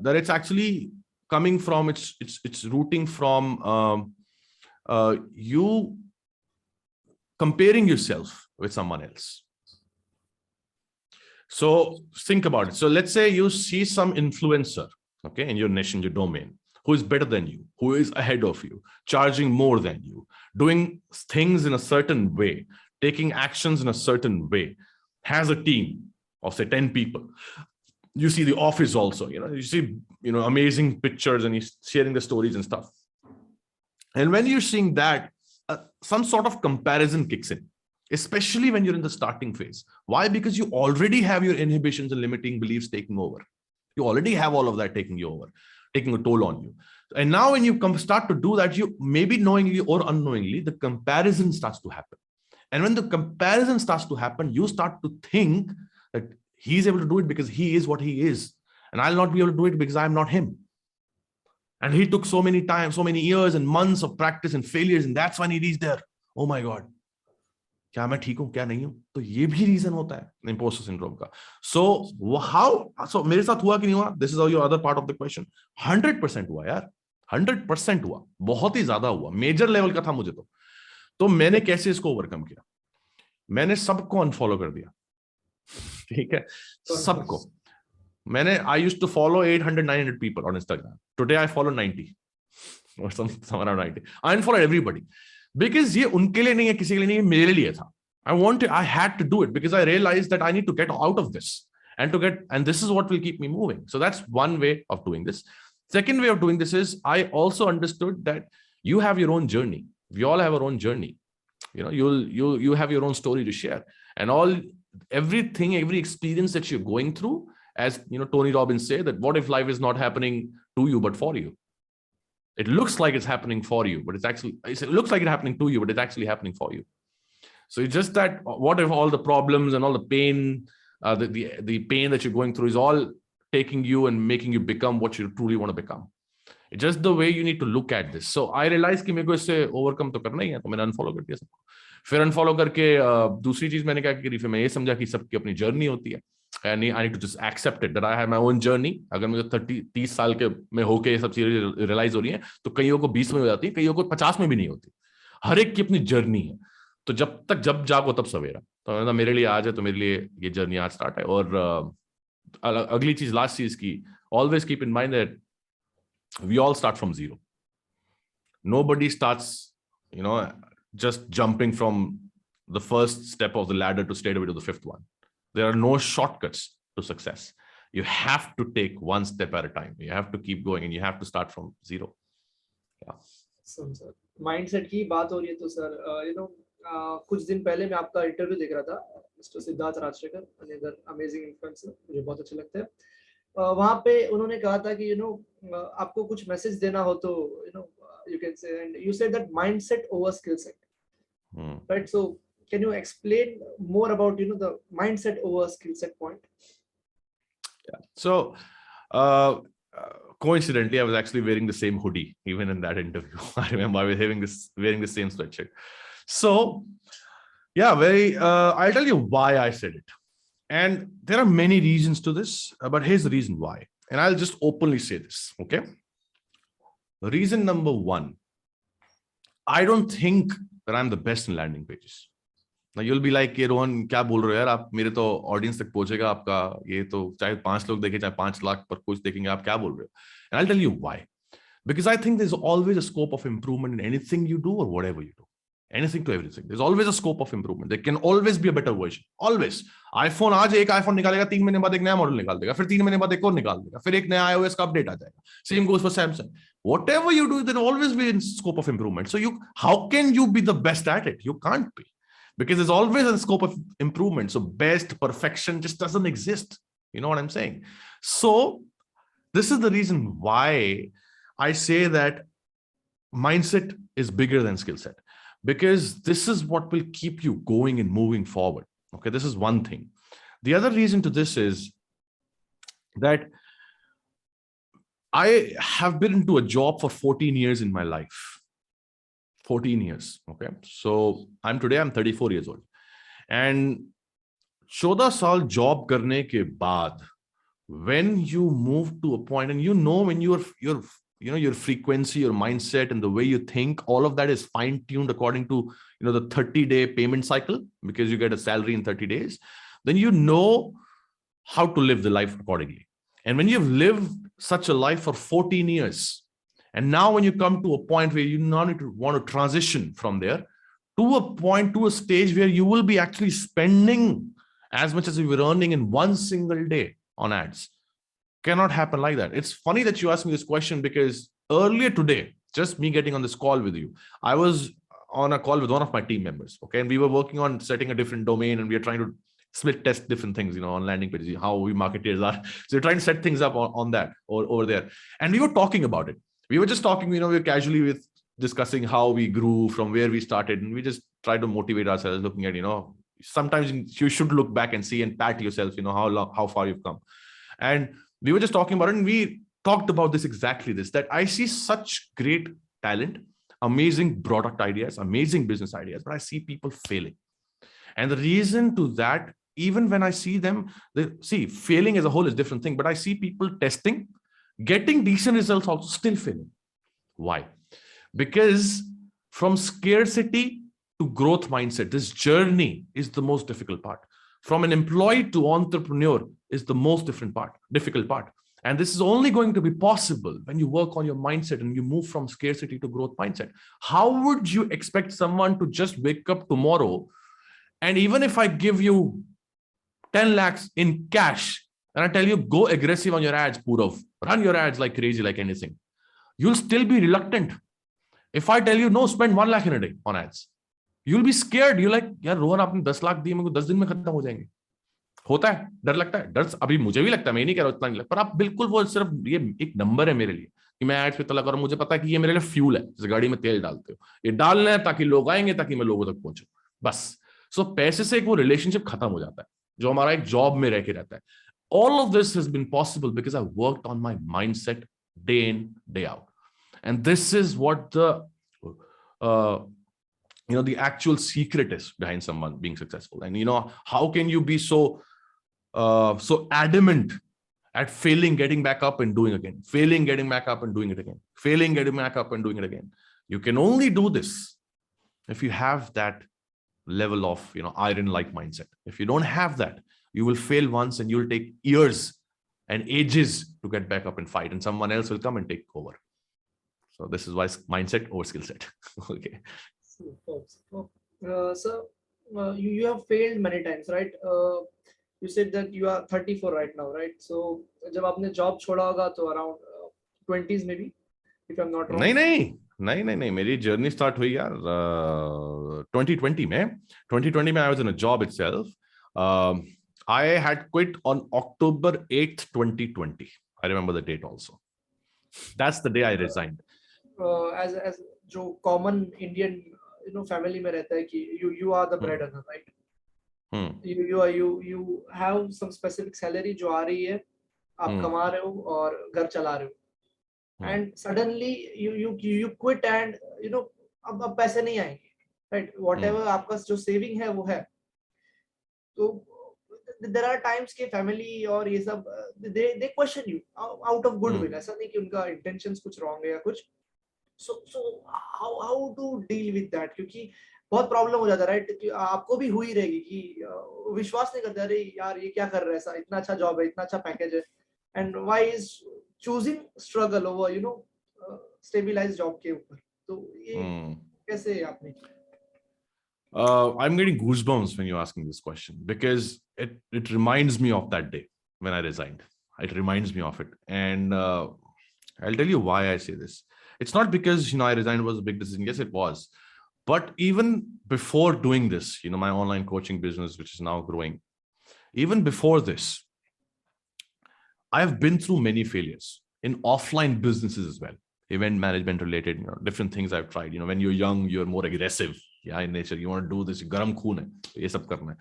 that it's actually coming from, it's rooting from you comparing yourself with someone else. So think about it. So let's say you see some influencer, okay, in your niche, in your domain, who is better than you, who is ahead of you, charging more than you, doing things in a certain way, taking actions in a certain way, has a team of say 10 people. You see the office also, you see, amazing pictures, and he's sharing the stories and stuff. And when you're seeing that, some sort of comparison kicks in, especially when you're in the starting phase. Why? Because you already have your inhibitions and limiting beliefs taking over. You already have all of that taking you over, taking a toll on you. And now when you start to do that, you maybe knowingly or unknowingly, the comparison starts to happen. And when the comparison starts to happen, you start to think that he's able to do it because he is what he is. And I'll not be able to do it because I'm not him. And he took so many years and months of practice and failures, and that's when he reached there. Oh my God. क्या मैं ठीक हूं क्या नहीं हूं? तो ये भी रीजन होता है imposter syndrome का. So मेरे साथ हुआ कि नहीं हुआ? This is your other part of the question. 100% हुआ यार, 100% हुआ, बहुत ही ज्यादा हुआ, मेजर लेवल का था मुझे तो मैंने कैसे इसको ओवरकम किया? मैंने सबको अनफॉलो कर दिया, ठीक है, सबको. मैंने I used to follow 800-900 people on Instagram. Today I follow 90 or some around 90. I unfollowed everybody. Because ये उनके लिए नहीं है, किसी के लिए नहीं है, मेरे लिए था. I had to do it because I realized that I need to get out of this and this is what will keep me moving. So that's one way of doing this. Second way of doing this is I also understood that you have your own journey. We all have our own journey. You have your own story to share, and every experience that you're going through, as Tony Robbins say, that what if life is not happening to you but for you? It looks like it's happening for you, but it looks like it's happening to you, but it's actually happening for you. So it's just that what if all the problems and all the pain, the pain that you're going through is all taking you and making you become what you truly want to become. It's just the way you need to look at this. So I realized कि मेरे को इससे overcome तो करना ही है, तो मैंने unfollow कर दिया सबको. फिर unfollow करके दूसरी चीज मैंने क्या करी, फिर मैं ये समझा कि सबकी अपनी जर्नी होती है. I need to just accept it that I have my own journey. अगर मुझे 30 साल के में होके ये सब चीजें रियलाइज हो रही हैं, तो कईयों को 20 में हो जाती है, कईयों को 50 में भी नहीं होती. हर एक की अपनी जर्नी है. तो जब जागो तब सवेरा. तो मेरे लिए आज है, तो मेरे लिए ये जर्नी आज स्टार्ट है. और अगली चीज, लास्ट चीज की, always keep in mind that we all start from zero. Nobody starts, just jumping from the first step of the ladder to straight away to the fifth one. There are no shortcuts to success. You have to take one step at a time. You have to keep going, and you have to start from zero. Yeah. So, sir, mindset की बात हो रही है तो sir, कुछ दिन पहले मैं आपका इंटरव्यू देख रहा था, mister Siddharth Rajshekhar, another amazing influencer, मुझे बहुत अच्छे लगते हैं. वहां पे उन्होंने कहा था कि आपको कुछ मैसेज देना हो तो you can say, and you said that mindset over skill set, right? So can you explain more about the mindset over skill set point? Yeah. So coincidentally, I was actually wearing the same hoodie even in that interview. I remember I was wearing the same sweatshirt. So yeah, I'll tell you why I said it. And there are many reasons to this, but here's the reason why. And I'll just openly say this, okay? Reason number one, I don't think that I'm the best in landing pages. Now you'll be like, Rohan, क्या बोल रहे हो यार आप, मेरे तो audience तक पहुंचेगा आपका, ये तो चाहे 5 लोग देखें चाहे 5 लाख पर कुछ देखेंगे, आप क्या बोल रहे हो? And I'll tell you why. Because I think there's always a scope of improvement in anything you do or whatever you do. Anything to everything. There's always a scope of improvement. There can always be a better version. Always. iPhone आज एक iPhone निकालेगा, 3 महीने बाद एक नया model निकाल देगा, फिर 3 महीने बाद एक और निकाल देगा, फिर एक नया iOS का अपडेट आ जाएगा. Same goes for Samsung. Whatever you do, there will always be a scope of improvement. So how can you be the best at it? You can't be. Because there's always a scope of improvement. So best, perfection just doesn't exist. You know what I'm saying? So this is the reason why I say that mindset is bigger than skill set. Because this is what will keep you going and moving forward. Okay, this is one thing. The other reason to this is that I have been into a job for 14 years in my life. 14 years. Okay, so I'm 34 years old. And 14 साल job करने के बाद, when you move to a point and when you're your frequency, your mindset, and the way you think, all of that is fine-tuned according to the 30-day payment cycle, because you get a salary in 30 days, then you know how to live the life accordingly. And when you've lived such a life for 14 years, and now when you come to a point where you now need to want to transition from there to a point, to a stage where you will be actually spending as much as you were earning in one single day on ads, cannot happen like that. It's funny that you asked me this question, because earlier today, just me getting on this call with you, I was on a call with one of my team members. Okay. And we were working on setting a different domain, and we are trying to split test different things, on landing pages, how we marketers are. So we're trying to set things up on that or over there. And we were talking about it. We were just talking, we were casually with discussing how we grew from where we started. And we just try to motivate ourselves, looking at, sometimes you should look back and see and pat yourself, how far you've come. And we were just talking about it, and we talked about this, exactly this, that I see such great talent, amazing product ideas, amazing business ideas, but I see people failing. And the reason to that, even when I see them, failing as a whole is a different thing, but I see people testing, getting decent results, also still failing. Why? Because from scarcity to growth mindset, this journey is the most difficult part. From an employee to entrepreneur is the most difficult part. And this is only going to be possible when you work on your mindset and you move from scarcity to growth mindset. How would you expect someone to just wake up tomorrow, and even if I give you 10 lakhs in cash and I tell you, go aggressive on your ads, Purav, run your ads like crazy, like anything, you'll still be reluctant. If I tell you, no, spend 1 lakh in a day on ads, you'll be scared. You're like, यार रोहन आपने 10 लाख दिए, मेरे को 10 दिन में खत्म हो जाएंगे. होता है, डर लगता है, डर अभी मुझे भी लगता है, मैं नहीं कह रहा इतना नहीं लगता, पर आप बिल्कुल, वो सिर्फ ये एक नंबर है मेरे लिए कि मैं एड्स पे तला करूं. मुझे पता है कि ये मेरे लिए फ्यूल है, जैसे गाड़ी में तेल डालते हो, ये डालना है ताकि लोग आएंगे, ताकि मैं लोगों तक पहुंचूं, बस. सो पैसे से एक वो रिलेशनशिप खत्म हो जाता है जो हमारा एक जॉब में रह के रहता है. All of this has been possible because I worked on my mindset day in, day out. And this is what the actual secret is behind someone being successful. And how can you be so adamant at failing, getting back up and doing again, failing, getting back up and doing it again, failing, getting back up and doing it again? You can only do this if you have that level of iron-like mindset. If you don't have that, you will fail once and you'll take years and ages to get back up and fight, and someone else will come and take over. So this is why mindset over skill set. Okay. So you have failed many times, right? You said that you are 34 right now, right? So जब आपने job छोड़ा होगा तो around 20s maybe, if I'm not wrong. नहीं, मेरी journey start हुई यार 2020 में. 2020 में I was in a job itself. I had quit on October 8th, 2020. I remember the date also. That's the day I resigned. As जो common Indian family में रहता है कि you are the breadwinner, right? You have some specific salary जो आ रही है, आप कमा रहे हो और घर चला रहे हो. And suddenly you quit and अब पैसे नहीं आएंगे, right? Whatever आपका जो saving है वो है. तो there are times के family और ये सब they question you out of goodwill. ऐसा नहीं कि उनका intentions कुछ wrong है या कुछ. So how to deal with that? क्योंकि बहुत प्रॉब्लम हो जाता है, राइट? आपको भी हुई रहेगी कि विश्वास नहीं करते, अरे यार ये क्या कर रहा है, ऐसा इतना अच्छा जॉब है, इतना अच्छा पैकेज है, and why is choosing struggle over stabilized job के ऊपर. तो ये कैसे आपने I'm getting goosebumps when you're asking this question, because it reminds me of that day when I resigned. It reminds me of it, and I'll tell you why I say this. It's not because I resigned was a big decision. Yes, it was. But even before doing this, my online coaching business, which is now growing, even before this, I've been through many failures in offline businesses as well. Event management related, different things I've tried. When you're young, you're more aggressive. Yeah, in nature, you want to do this. गरम खून है, ये सब करना है.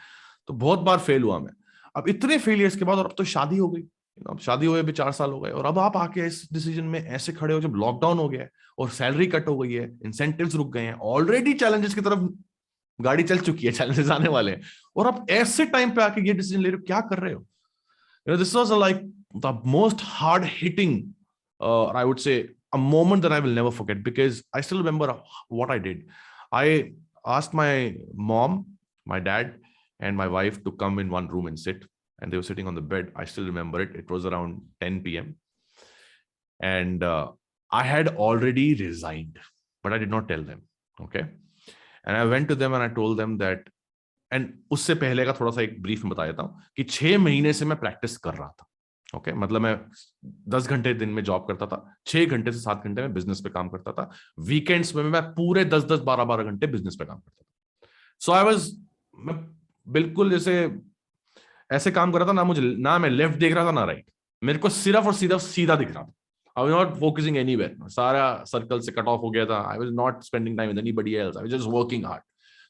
तो बहुत बार fail हुआ मैं. अब इतने फेलियर्स के बाद, और अब तो शादी हो गई. अब शादी हुए भी 4 साल हो गए, और अब आप आके इस डिसीजन में ऐसे खड़े हो जब लॉकडाउन हो गया है और सैलरी कट हो गई है, इंसेंटिव्स रुक गए हैं, ऑलरेडी चैलेंजेस की तरफ गाड़ी चल चुकी है, चैलेंजेस आने वाले हैं, और आप ऐसे टाइम पे आके ये डिसीजन ले रहे हो, क्या कर रहे हो? This was like the most hard hitting, I would say a moment that I will never forget, because I still remember what I did. I asked my mom, my dad, and my wife to come in one room and sit. And they were sitting on the bed. I still remember it. It was around 10 p.m. And I had already resigned, but I did not tell them. Okay. And I went to them and I told them that, and उससे पहले का थोड़ा सा एक brief में बता देता हूँ कि 6 महीने से मैं प्रैक्टिस कर रहा था. ओके मतलब मैं 10 घंटे दिन में जॉब करता था, 6 घंटे से 7 घंटे में बिजनेस पे काम करता था, वीकेंड्स में मैं पूरे 10-12 घंटे बिजनेस पे काम करता था. सो आई वाज, मैं बिल्कुल जैसे ऐसे काम कर रहा था ना, मुझे ना मैं लेफ्ट देख रहा था ना राइट, मेरे को सिर्फ और सिर्फ सीधा दिख रहा था. I was not focusing anywhere, सारा सर्कल से कट ऑफ हो गया था. I was not spending time with anybody else, I was just working hard.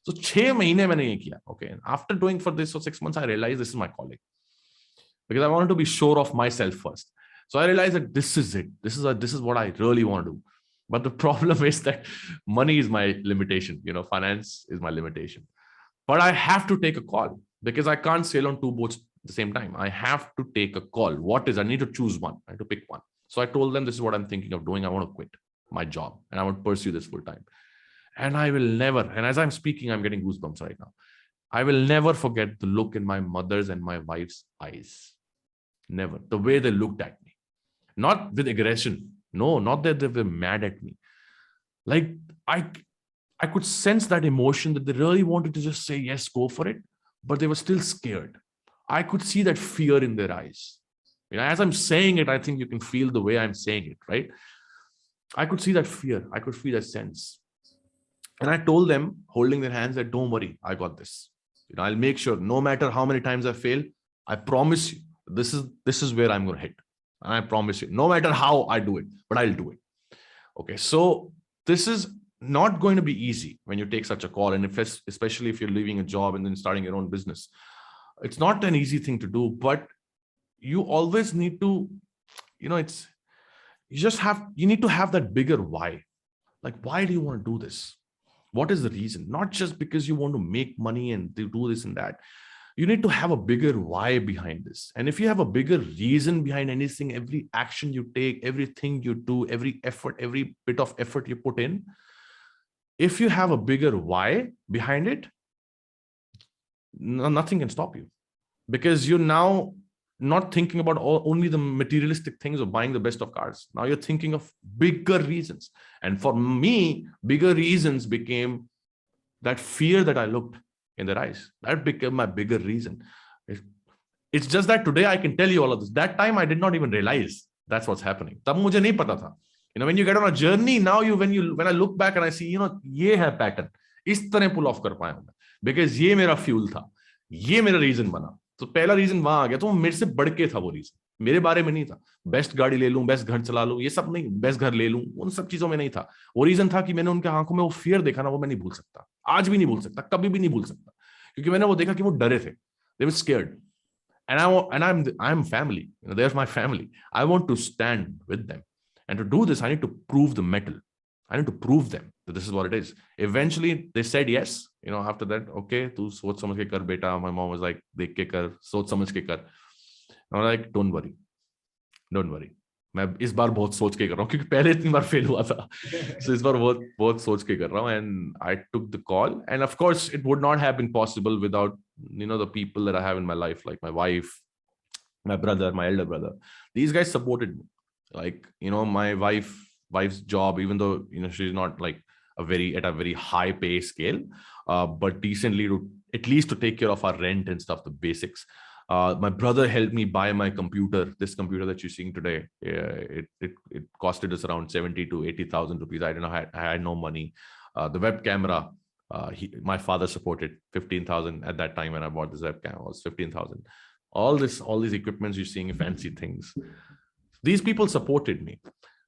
So 6 महीने मैंने ये किया. Okay, after doing for this for 6 months, I realized this is my calling, because I wanted to be sure of myself first. So I realized that this is it. This is what I really want to do. But the problem is that money is my limitation. Finance is my limitation. But I have to take a call, because I can't sail on 2 boats at the same time. I have to take a call. I need to choose one. I have to pick one. So I told them, this is what I'm thinking of doing. I want to quit my job and I want to pursue this full time. And I will never, and as I'm speaking, I'm getting goosebumps right now. I will never forget the look in my mother's and my wife's eyes. Never. The way they looked at me. Not with aggression. No, not that they were mad at me. Like, I could sense that emotion, that they really wanted to just say, yes, go for it. But they were still scared. I could see that fear in their eyes. As I'm saying it, I think you can feel the way I'm saying it, right? I could see that fear. I could feel that sense. And I told them, holding their hands, that don't worry, I got this. I'll make sure, no matter how many times I fail, I promise you, this is where I'm going to hit. And I promise you, no matter how I do it, but I'll do it. Okay, so this is not going to be easy when you take such a call, and especially if you're leaving a job and then starting your own business. It's not an easy thing to do, but you always need to, you need to have that bigger why. Like, why do you want to do this? What is the reason? Not just because you want to make money and to do this and that. You need to have a bigger why behind this. And if you have a bigger reason behind anything, every action you take, everything you do, every effort, every bit of effort you put in, if you have a bigger why behind it, nothing can stop you. Because you're now not thinking about only the materialistic things of buying the best of cars. Now you're thinking of bigger reasons. And for me, bigger reasons became that fear that I looked in their eyes. That became my bigger reason. It's just that today I can tell you all of this. That time I did not even realize that's what's happening. तब मुझे नहीं पता था. When you get on a journey, now when I look back and I see, ये है pattern. इस तरह pull off कर पाया मैं. Because ये मेरा fuel था. ये मेरा reason बना. तो पहला रीजन वहां आ गया. तो मेरे से बढ़ के था वो रीजन, मेरे बारे में नहीं था. बेस्ट गाड़ी ले लूं, बेस्ट घर चला लूं, ये सब नहीं. बेस्ट घर ले लूं, उन सब चीजों में नहीं था. वो रीजन था कि मैंने उनके आंखों में वो फियर देखा ना, वो मैं नहीं भूल सकता. आज भी नहीं भूल सकता, कभी भी नहीं भूल सकता. क्योंकि मैंने वो देखा कि वो डरे थे. They were scared. And I'm family. They're my family. I want to stand with them. And to do this, I need to prove the metal. I need to prove them that this is what it is. Eventually, they said yes. After that, okay, tu soch samajh ke kar beta. My mom was like, dekh ke kar, soch samajh ke kar. I was like, don't worry. मैं इस बार बहुत सोच के कर रहा हूँ, क्योंकि पहले इतनी बार फेल हुआ था. So इस बार बहुत सोच के कर रहा हूँ. And I took the call. And of course, it would not have been possible without, the people that I have in my life, like my wife, my brother, my elder brother. These guys supported me. Like, my wife's job, even though, she's not like at a very high pay scale, but decently at least to take care of our rent and stuff, the basics. My brother helped me buy my computer. This computer that you're seeing today, it costed us around 70 to 80,000 rupees. I don't know, I had no money. The web camera, my father supported 15,000 at that time when I bought this webcam. It was 15,000. All these equipments you're seeing, fancy things. These people supported me.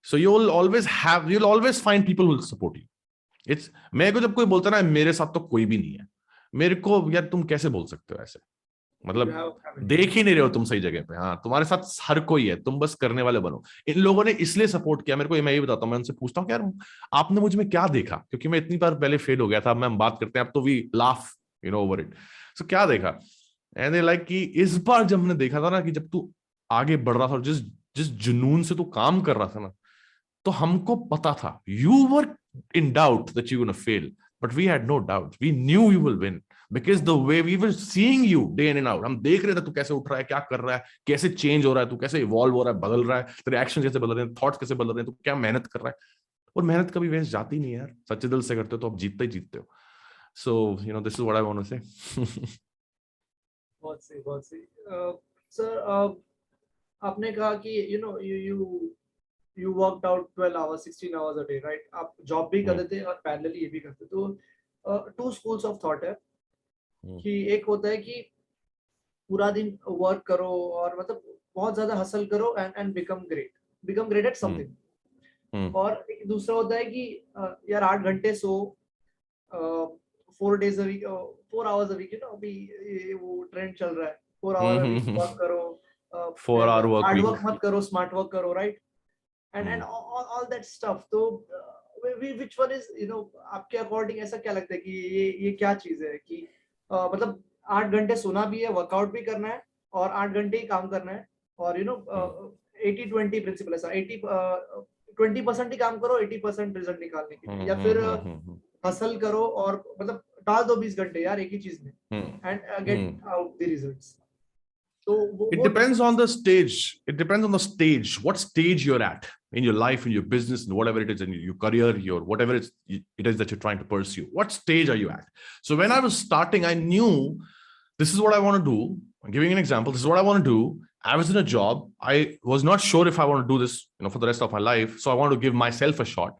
So you'll always find people who will support you. It's मेरे को जब कोई बोलता है ना मेरे साथ तो कोई भी नहीं है, मेरे को यार तुम कैसे बोल सकते हो ऐसे? मतलब देख ही नहीं रहे हो तुम सही जगह पे. हाँ, तुम्हारे साथ हर कोई है, तुम बस करने वाले बनो. इन लोगों ने इसलिए सपोर्ट किया मेरे को. मैं ये बताता हूँ, मैं उनसे पूछता हूँ कि यार आपने मुझ में क्या देखा, क्योंकि मैं इतनी बार पहले फेल हो गया था. अब हम बात करते हैं, अब तो वी लाफ ओवर इट. सो क्या देखा? एंड लाइक कि इस बार जब हमने देखा था ना कि जब तू आगे बढ़ रहा था और जिस जुनून से तू काम कर रहा था ना, तो हमको पता था, you were in doubt that you're going to fail, but we had no doubt. We knew you will win because the way we were seeing you day in and out, हम देख रहे थे तू कैसे उठ रहा है, क्या कर रहा है, कैसे चेंज हो रहा है, तू कैसे इवॉल्व हो रहा है, बदल रहा है, तेरे एक्शन कैसे बदल रहे हैं, थॉट्स कैसे बदल रहे हैं, तू क्या मेहनत कर रहा है. और मेहनत कभी वेस्ट जाती नहीं है यार, सच्चे दिल से करते हो तो आप जीतते ही जीतते हो. So this is what I want to say. बहुत सही, बहुत सही. सर, आपने कहा कि you worked out 12 hours, 16 hours a day, right? आप जॉब भी करते थे और पैरेलली ये भी करते. तो टू स्कूल्स ऑफ थॉट है कि एक होता है कि पूरा दिन वर्क करो और मतलब बहुत ज्यादा हसल करो and become great at something. और एक दूसरा होता है कि यार 8 घंटे सो, 4 days a week, 4 hours a week, अभी वो ट्रेंड चल रहा है, 4 hours a week वर्क करो, 4-hour work hard week. Work मत करो, स्मार्ट वर्क करो, right? and all that stuff. तो which one is, आपके अकॉर्डिंग ऐसा क्या लगता है कि ये क्या चीज है कि मतलब 8 घंटे सोना भी है, वर्कआउट भी करना है और 8 घंटे ही काम करना है, और 80-20 प्रिंसिपल, ऐसा 20% ही काम करो, 80% रिजल्ट निकालने के लिए, या फिर हसल करो और मतलब डाल दो 20 घंटे यार एक ही चीज में and get out the results. It depends on the stage. It depends on the stage. What stage you're at in your life, in your business, and whatever it is, in your career, your whatever it is that you're trying to pursue. What stage are you at? So when I was starting, I knew this is what I want to do. I'm giving an example. This is what I want to do. I was in a job. I was not sure if I want to do this, for the rest of my life. So I wanted to give myself a shot.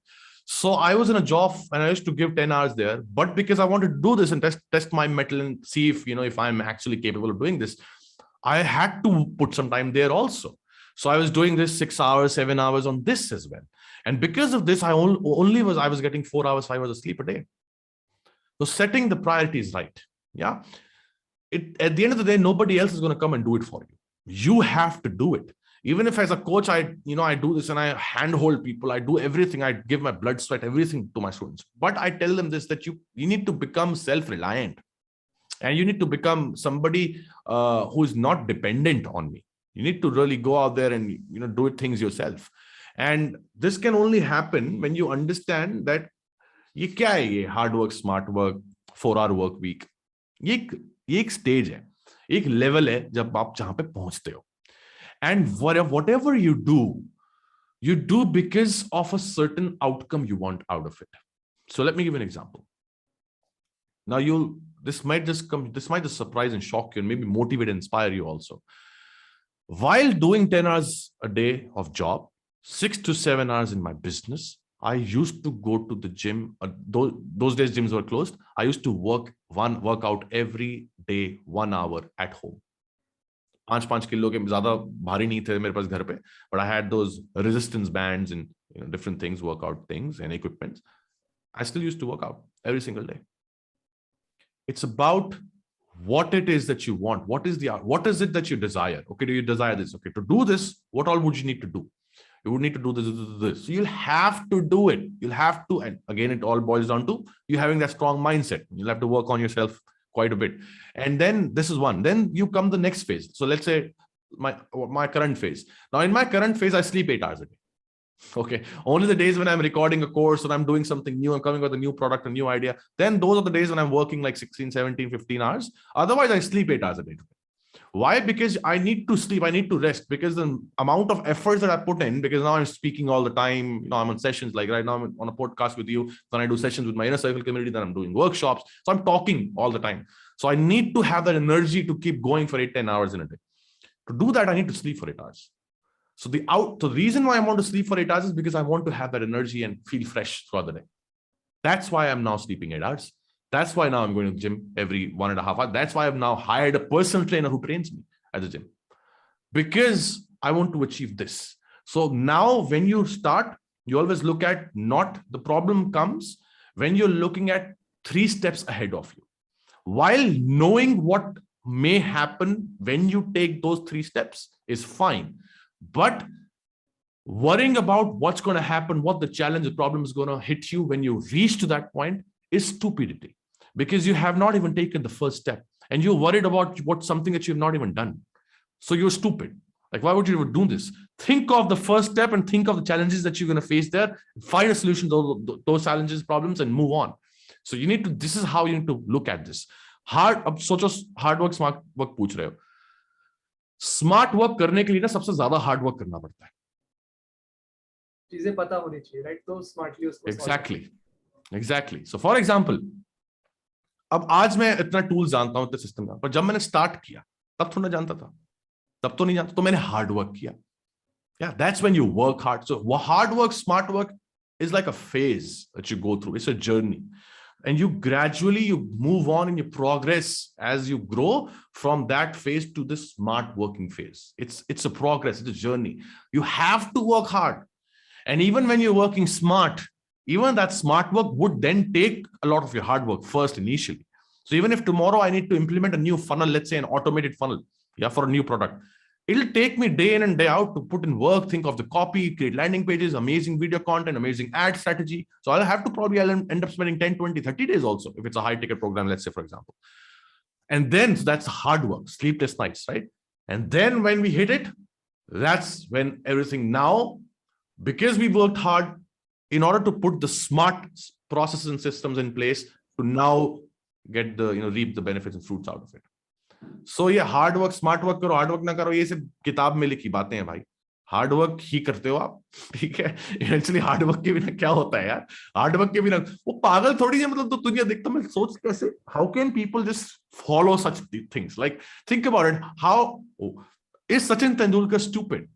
So I was in a job and I used to give 10 hours there. But because I wanted to do this and test my mettle and see if I'm actually capable of doing this, I had to put some time there also. So I was doing this 6 hours, 7 hours on this as well. And because of this, I was getting 4 hours, 5 hours of sleep a day. So setting the priorities right. Yeah. At the end of the day, nobody else is going to come and do it for you. You have to do it. Even if as a coach, I do this and I handhold people, I do everything. I give my blood, sweat, everything to my students. But I tell them this, that you need to become self-reliant. And you need to become somebody who is not dependent on me. You need to really go out there and do things yourself. And this can only happen when you understand that ये क्या है, ये hard work, smart work, 4-hour work week. ये एक stage है, एक level है जब आप जहां पे पहुंचते हो. And whatever you do because of a certain outcome you want out of it. So let me give you an example. Now this might just surprise and shock you and maybe motivate and inspire you also. While doing 10 hours a day of job, 6 to 7 hours in my business, I used to go to the gym. Those days gyms were closed. I used to work out every day 1 hour at home. 5 kilo के ज्यादा भारी नहीं थे मेरे पास घर पे, but I had those resistance bands and different things, workout things and equipment. I still used to work out every single day. It's about what it is that you want. What is it that you desire? Okay, do you desire this? Okay, to do this, what all would you need to do? You would need to do this. So you'll have to do it. You'll have to, and again, it all boils down to you having that strong mindset. You'll have to work on yourself quite a bit. And then this is one. Then you come the next phase. So let's say my current phase. Now in my current phase, I sleep 8 hours a day. Okay, only the days when I'm recording a course or I'm doing something new, I'm coming with a new product, a new idea, then those are the days when I'm working like 16, 17, 15 hours. Otherwise, I sleep 8 hours a day. Why? Because I need to sleep, I need to rest, because the amount of efforts that I put in, because now I'm speaking all the time, I'm on sessions, like right now I'm on a podcast with you, then I do sessions with my inner circle community, then I'm doing workshops. So I'm talking all the time. So I need to have that energy to keep going for 8-10 hours in a day. To do that, I need to sleep for 8 hours. So the reason why I want to sleep for 8 hours is because I want to have that energy and feel fresh throughout the day. That's why I'm now sleeping 8 hours. That's why now I'm going to the gym every 1.5 hours. That's why I've now hired a personal trainer who trains me at the gym, because I want to achieve this. So now when you start, you always look at not the problem comes when you're looking at 3 steps ahead of you. While knowing what may happen when you take those 3 steps is fine. But worrying about what's going to happen, what the challenge, the problem is going to hit you when you reach to that point is stupidity, because you have not even taken the first step and you're worried about something that you've not even done. So you're stupid. Like, why would you ever do this? Think of the first step and think of the challenges that you're going to face there. Find a solution to those challenges, problems, and move on. So you need to, this is how you need to look at this. अब सोचो hard work smart work पूछ रहे हो. Smart work करने के लिए ना सबसे ज्यादा हार्ड वर्क करना पड़ता है. चीजें पता होनी चाहिए, राइट? तो स्मार्टली उसको एग्जैक्टली. सो फॉर एग्जांपल, अब आज मैं इतना टूल जानता हूं, इतना सिस्टम का, पर जब मैंने स्टार्ट किया तब थोड़ा जानता था, तब तो नहीं जानता, तो मैंने हार्ड वर्क किया. Yeah, that's when you work hard. So hard work, smart work is like a phase that you go through. It's a journey. And you gradually, you move on and you progress as you grow from that phase to this smart working phase. It's a progress, it's a journey. You have to work hard. And even when you're working smart, even that smart work would then take a lot of your hard work first initially. So even if tomorrow I need to implement a new funnel, let's say an automated funnel, yeah, for a new product, it'll take me day in and day out to put in work, think of the copy, create landing pages, amazing video content, amazing ad strategy. So I'll end up spending 10, 20, 30 days also, if it's a high ticket program, let's say, for example. And then, so that's hard work, sleepless nights, right? And then when we hit it, that's when everything now, because we worked hard in order to put the smart processes and systems in place to now get the, reap the benefits and fruits out of it. So ये hard work smart work करो, hard work ना करो, ये सिर्फ किताब में लिखी बातें हैं भाई. हार्ड वर्क ही करते हो आप, ठीक है? एक्चुअली हार्ड वर्क के बिना क्या होता है यार? हार्ड वर्क के बिना वो पागल थोड़ी है. मतलब तो दुनिया देखता, मैं सोच कैसे, how can people just follow such things? Like think about it. How is Sachin Tendulkar stupid,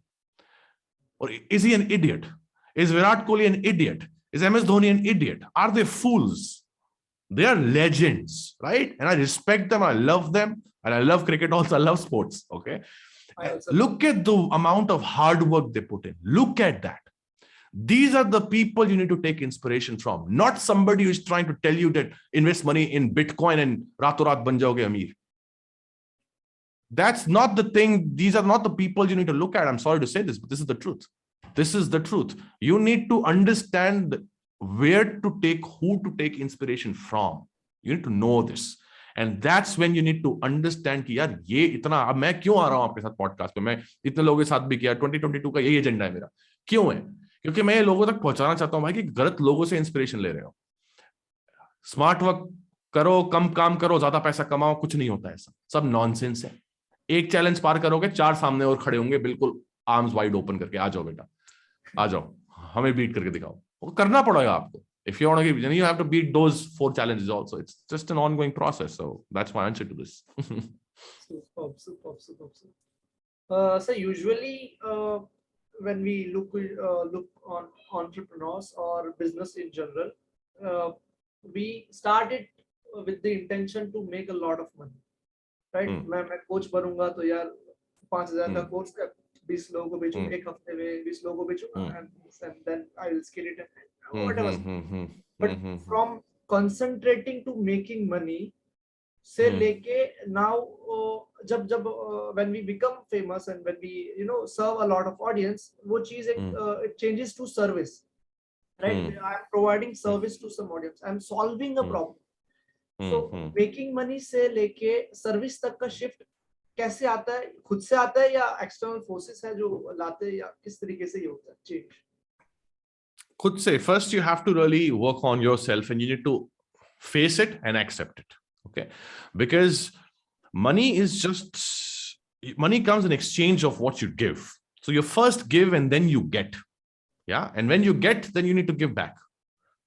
or is he an idiot? Is Virat Kohli an idiot? Is MS Dhoni an idiot? Are they fools? They are legends, right? And I respect them, I love them, and I love cricket also, I love sports, okay? Look at the amount of hard work they put in. Look at that. These are the people you need to take inspiration from, not somebody who is trying to tell you that invest money in Bitcoin and Ratod ban jaoge Amir. That's not the thing. These are not the people you need to look at. I'm sorry to say this, but this is the truth. This is the truth. You need to understand where to take, who to take inspiration from. You need to know this. And that's when you need to understand कि यार ये इतना, अब मैं क्यों आ रहा हूं आपके साथ पॉडकास्ट पे, मैं इतने लोगों के साथ भी किया, 2022 का यही एजेंडा है मेरा. क्यों है? क्योंकि मैं लोगों तक पहुंचाना चाहता हूं भाई कि गलत लोगों से इंस्पिरेशन ले रहे हो. स्मार्ट वर्क करो, कम काम करो, ज्यादा पैसा कमाओ, कुछ नहीं होता ऐसा, सब नॉनसेंस है. एक चैलेंज पार करोगे, 4 सामने और खड़े होंगे बिल्कुल आर्म्स वाइड ओपन करके, आ जाओ बेटा, आ जाओ, हमें बीट करके दिखाओ. वो करना पड़ेगा आपको. If you want to give, you have to beat those 4 challenges also. It's just an ongoing process. So that's my answer to this. Superb. So usually when we look on entrepreneurs or business in general, we started with the intention to make a lot of money, right? मैं coach बनूंगा तो यार 5,000 का course कर, 20 लोगों को बेचूं, एक हफ्ते में 20 लोगों को बेचूंगा, and then I will scale it and whatever. But from concentrating to making money से लेके now जब when we become famous and when we serve a lot of audience, वो चीज it changes to service, right? I'm providing service to some audience, I'm solving a problem. So making money से लेके service तक का shift कैसे आता है? खुद से आता है या external forces है जो लाते हैं, या किस तरीके से ये होता है change? Could say first you have to really work on yourself and you need to face it and accept it, okay? Because money comes in exchange of what you give. So you first give and then you get, yeah? And when you get, then you need to give back.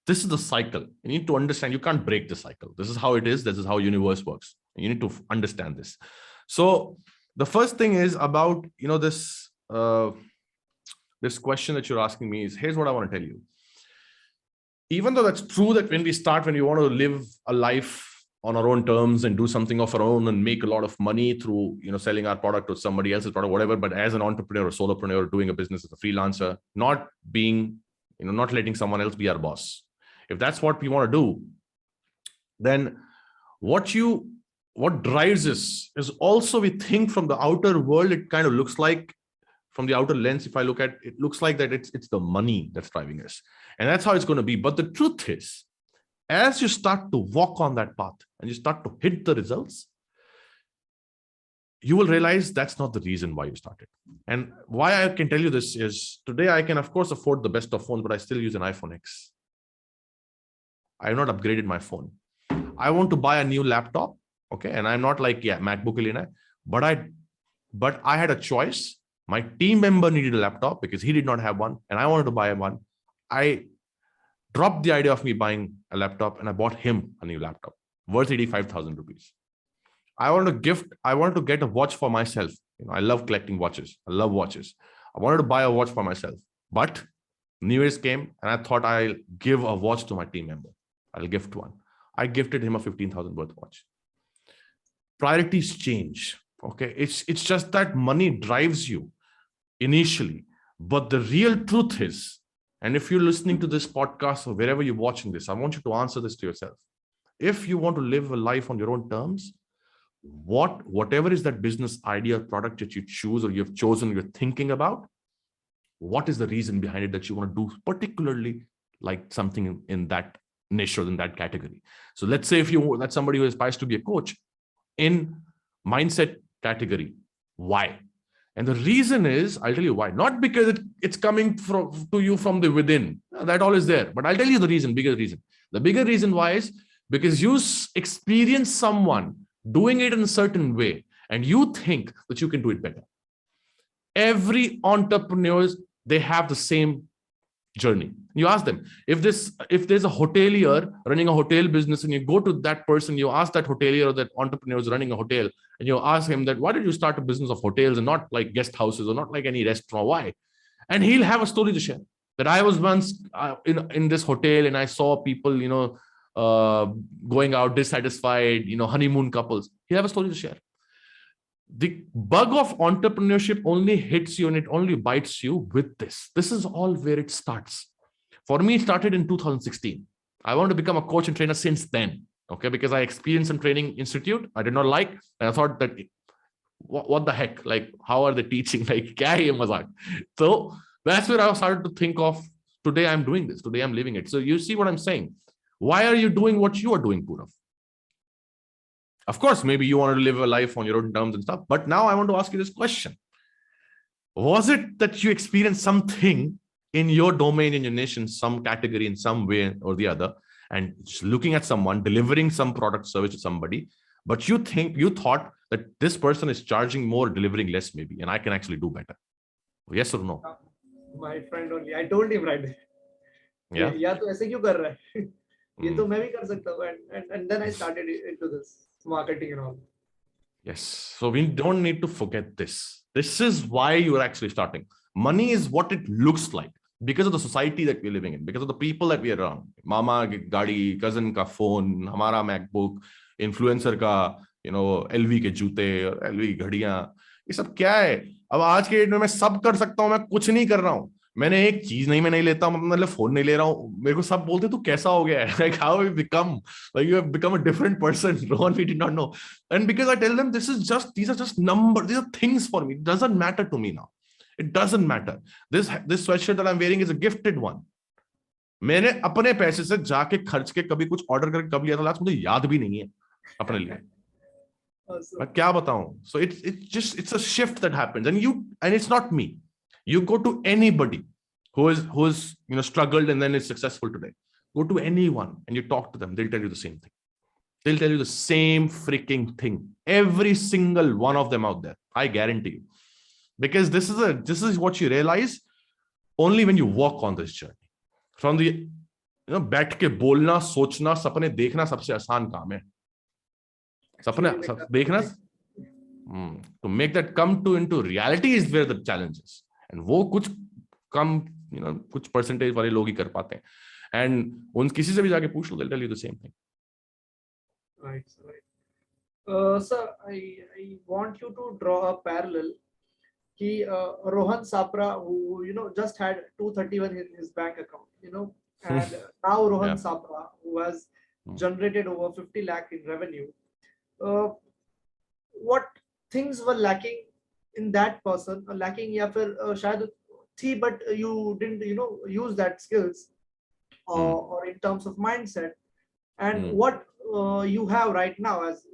This is the cycle. You need to understand, you can't break the cycle. This is how it is. This is how universe works. You need to understand this. So the first thing is about, this question that you're asking me is, here's what I want to tell you. Even though that's true that when we want to live a life on our own terms and do something of our own and make a lot of money through, selling our product to somebody else's product, whatever, but as an entrepreneur or solopreneur doing a business as a freelancer, not being, not letting someone else be our boss. If that's what we want to do, then what drives us is also, we think from the outer world, it kind of looks like, from the outer lens, if I look at it, looks like that it's the money that's driving us. And that's how it's going to be. But the truth is, as you start to walk on that path and you start to hit the results, you will realize that's not the reason why you started. And why I can tell you this is today I can, of course, afford the best of phones, but I still use an iPhone X. I have not upgraded my phone. I want to buy a new laptop. Okay. And I'm not like, yeah, MacBook, but I had a choice. My team member needed a laptop because he did not have one, and I wanted to buy one. I dropped the idea of me buying a laptop and I bought him a new laptop worth 85,000 rupees. I wanted to get a watch for myself. I love collecting watches. I love watches. I wanted to buy a watch for myself, but New Year's came and I thought I'll give a watch to my team member. I'll gift one. I gifted him a 15,000 worth watch. Priorities change. Okay. It's just that money drives you initially, but the real truth is, and if you're listening to this podcast or wherever you're watching this, I want you to answer this to yourself. If you want to live a life on your own terms, whatever is that business idea, product that you choose or you've chosen, you're thinking about, what is the reason behind it that you want to do particularly like something in that niche or in that category? So let's say if that's somebody who aspires to be a coach in mindset category, why? And the reason is, I'll tell you why. Not because it's coming to you from the within. That all is there. But I'll tell you the reason, bigger reason. The bigger reason why is because you experience someone doing it in a certain way and you think that you can do it better. Every entrepreneur, they have the same journey. You ask them, if there's a hotelier running a hotel business and you go to that person, you ask that hotelier or that entrepreneur is running a hotel and you ask him that, why did you start a business of hotels and not like guest houses or not like any restaurant? Why? And he'll have a story to share that I was once in this hotel and I saw people, going out dissatisfied, honeymoon couples. He'll have a story to share. The bug of entrepreneurship only hits you and it only bites you with this. This is all where it starts. For me, it started in 2016. I wanted to become a coach and trainer since then. Okay, because I experienced some training institute I did not like, and I thought that what the heck? Like, how are they teaching? Like, kya hai ye mazak? So that's where I started to think of today I'm doing this. Today I'm living it. So you see what I'm saying? Why are you doing what you are doing, Purav? Of course, maybe you want to live a life on your own terms and stuff. But now I want to ask you this question. Was it that you experienced something in your domain, in your niche, in some category, in some way or the other, and just looking at someone, delivering some product service to somebody, but you thought that this person is charging more, delivering less maybe, and I can actually do better? Yes or no? My friend only. I told him right. Yeah. या तो ऐसे क्यों कर रहा है? ये तो मैं भी कर सकता हूँ. And then I started into this marketing and all. Yes. So we don't need to forget this. This is why you are actually starting. Money is what it looks like because of the society that we're living in, because of the people that we are around. Mama ki gaadi, cousin ka phone, hamara MacBook, influencer ka, LV के जूते और LV घड़ियां, ये सब क्या है? अब आज के डेट में मैं सब कर सकता हूं, मैं कुछ नहीं कर रहा हूं. मैंने एक चीज मैं नहीं लेता हूं, मतलब फोन नहीं ले रहा हूं. मेरे को सब बोलते तू कैसा हो गया है? Like how you become, like you have become a different person. Rohan, we did not know. And because I tell them these are just numbers, these are things for me. It doesn't matter to me now. It doesn't matter. This sweatshirt that I'm wearing is a gifted one. मैंने अपने पैसे से जाके खर्च के कभी कुछ order करके कब लिया था लास्ट, मुझे याद भी नहीं है अपने लिए. मैं क्या बताऊं? So it's a shift that happens, and it's not me. You go to anybody who's struggled and then is successful today. Go to anyone and you talk to them, they'll tell you the same thing. They'll tell you the same freaking thing. Every single one of them out there, I guarantee you. Because this is what you realize only when you walk on this journey. From the बैठ के बोलना, सोचना, सपने देखना सबसे आसान काम है. सपना देखना, to make that come into reality is where the challenge is. And वो कुछ कम, कुछ percentage वाले लोग ही कर पाते हैं. And उन किसी से भी जाके पूछ लो, they'll tell you the same thing. Right. Sir, I want you to draw a parallel. Rohan Sapra, who just had 231 in his bank account, and now Rohan Sapra, who has generated over 50 lakh in revenue. What things were lacking in that person? Lacking, या फिर शायद थी, but you didn't use that skills, or in terms of mindset, and what you have right now as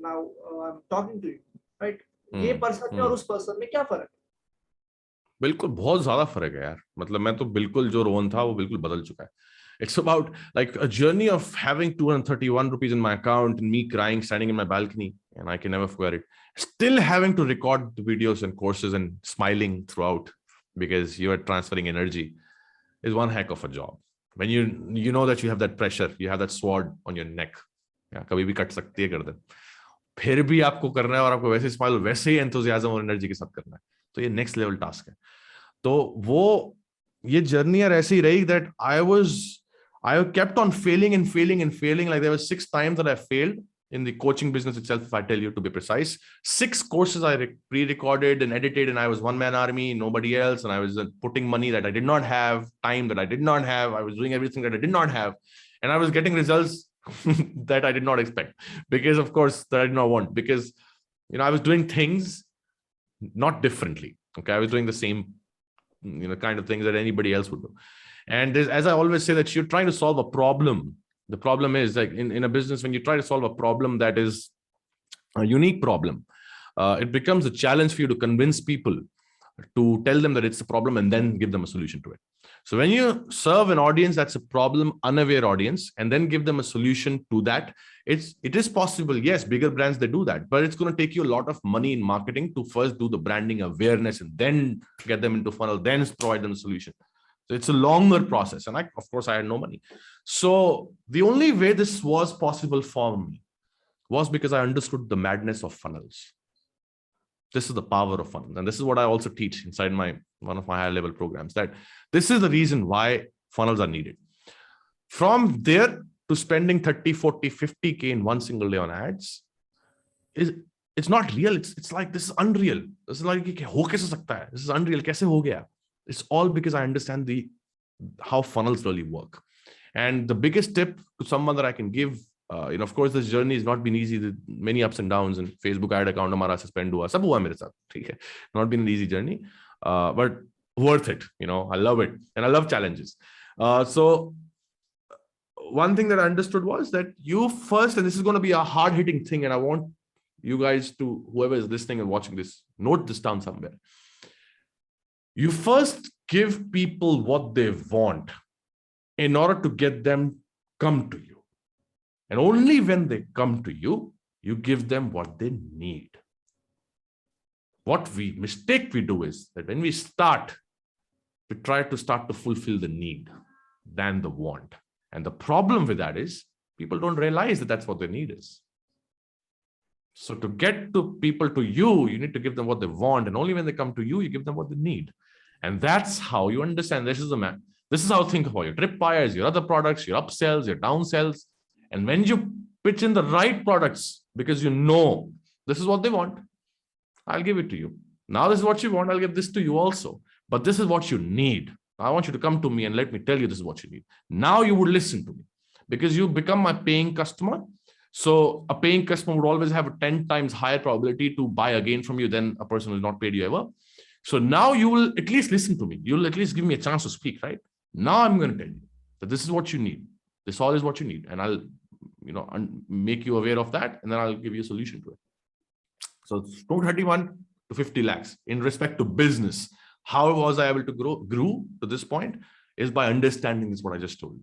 now I'm talking to you, right? ये person में और उस person में क्या फर्क है? बिल्कुल बहुत ज्यादा फर्क है यार. मतलब मैं तो बिल्कुल जो रोहन था वो बिल्कुल बदल चुका है. It's about like a journey of having 231 rupees in my account and me crying, standing in my balcony, and I can never forget it. Still having to record the videos and courses and smiling throughout because you are transferring energy is one heck of a job. When you know that you have that pressure, you have that sword on your neck. Yeah, कभी भी cut सकती है गर्दन. फिर भी आपको करना है और आपको वैसे स्माइल वैसे ही एंथुसियाज्म और एनर्जी के साथ करना है. तो ये नेक्स्ट लेवल टास्क है. तो वो ये जर्नी यार ऐसी रही that I kept on failing and failing and failing. Like there were 6 times that I failed in the coaching business itself, if I tell you to be precise. 6 courses I pre-recorded and edited, and I was one-man army, nobody else, and I was putting money that I did not have, time that I did not have. I was doing everything that I did not have, and I was getting results that I did not expect because, of course, that I did not want, because I was doing things not differently. Okay, I was doing the same kind of things that anybody else would do. And as I always say, that you're trying to solve a problem. The problem is like in a business, when you try to solve a problem that is a unique problem, it becomes a challenge for you to convince people, to tell them that it's a problem and then give them a solution to it. So when you serve an audience that's a problem unaware audience and then give them a solution to that, it is possible. Yes, bigger brands, they do that, but it's going to take you a lot of money in marketing to first do the branding awareness and then get them into funnel, then provide them a solution. So it's a longer process. And of course, I had no money. So the only way this was possible for me was because I understood the madness of funnels. This is the power of funnels. And this is what I also teach inside one of my higher level programs, that this is the reason why funnels are needed. From there to spending 30, 40, 50K in one single day on ads, it's not real. It's like, this is unreal. This is like, this is unreal. Kaise ho gaya? It's all because I understand how funnels really work. And the biggest tip to someone that I can give, of course, this journey has not been easy. Many ups and downs, and Facebook ad account hamara suspend hua, sab hua mere sath. Okay, not been an easy journey, but worth it. I love it, and I love challenges. So one thing that I understood was that you first, and this is going to be a hard hitting thing, and I want you guys to, whoever is listening and watching this, note this down somewhere. You first give people what they want in order to get them come to you. And only when they come to you, you give them what they need. What mistake we do is that when we start, we try to start to fulfill the need than the want. And the problem with that is people don't realize that that's what their need is. So to get to people to you, you need to give them what they want. And only when they come to you, you give them what they need. And that's how you understand this is the man. This is how think about your trip buyers, your other products, your upsells, your downsells. And when you pitch in the right products, because you know this is what they want, I'll give it to you. Now this is what you want, I'll give this to you also. But this is what you need. I want you to come to me and let me tell you this is what you need. Now you would listen to me because you become my paying customer. So a paying customer would always have a 10 times higher probability to buy again from you than a person who's not paid you ever. So now you will at least listen to me. You'll at least give me a chance to speak, right? Now I'm going to tell you that this is what you need. This all is what you need. And I'll, make you aware of that. And then I'll give you a solution to it. So 231 to 50 lakhs in respect to business. How was I able to grew to this point is by understanding this, what I just told you.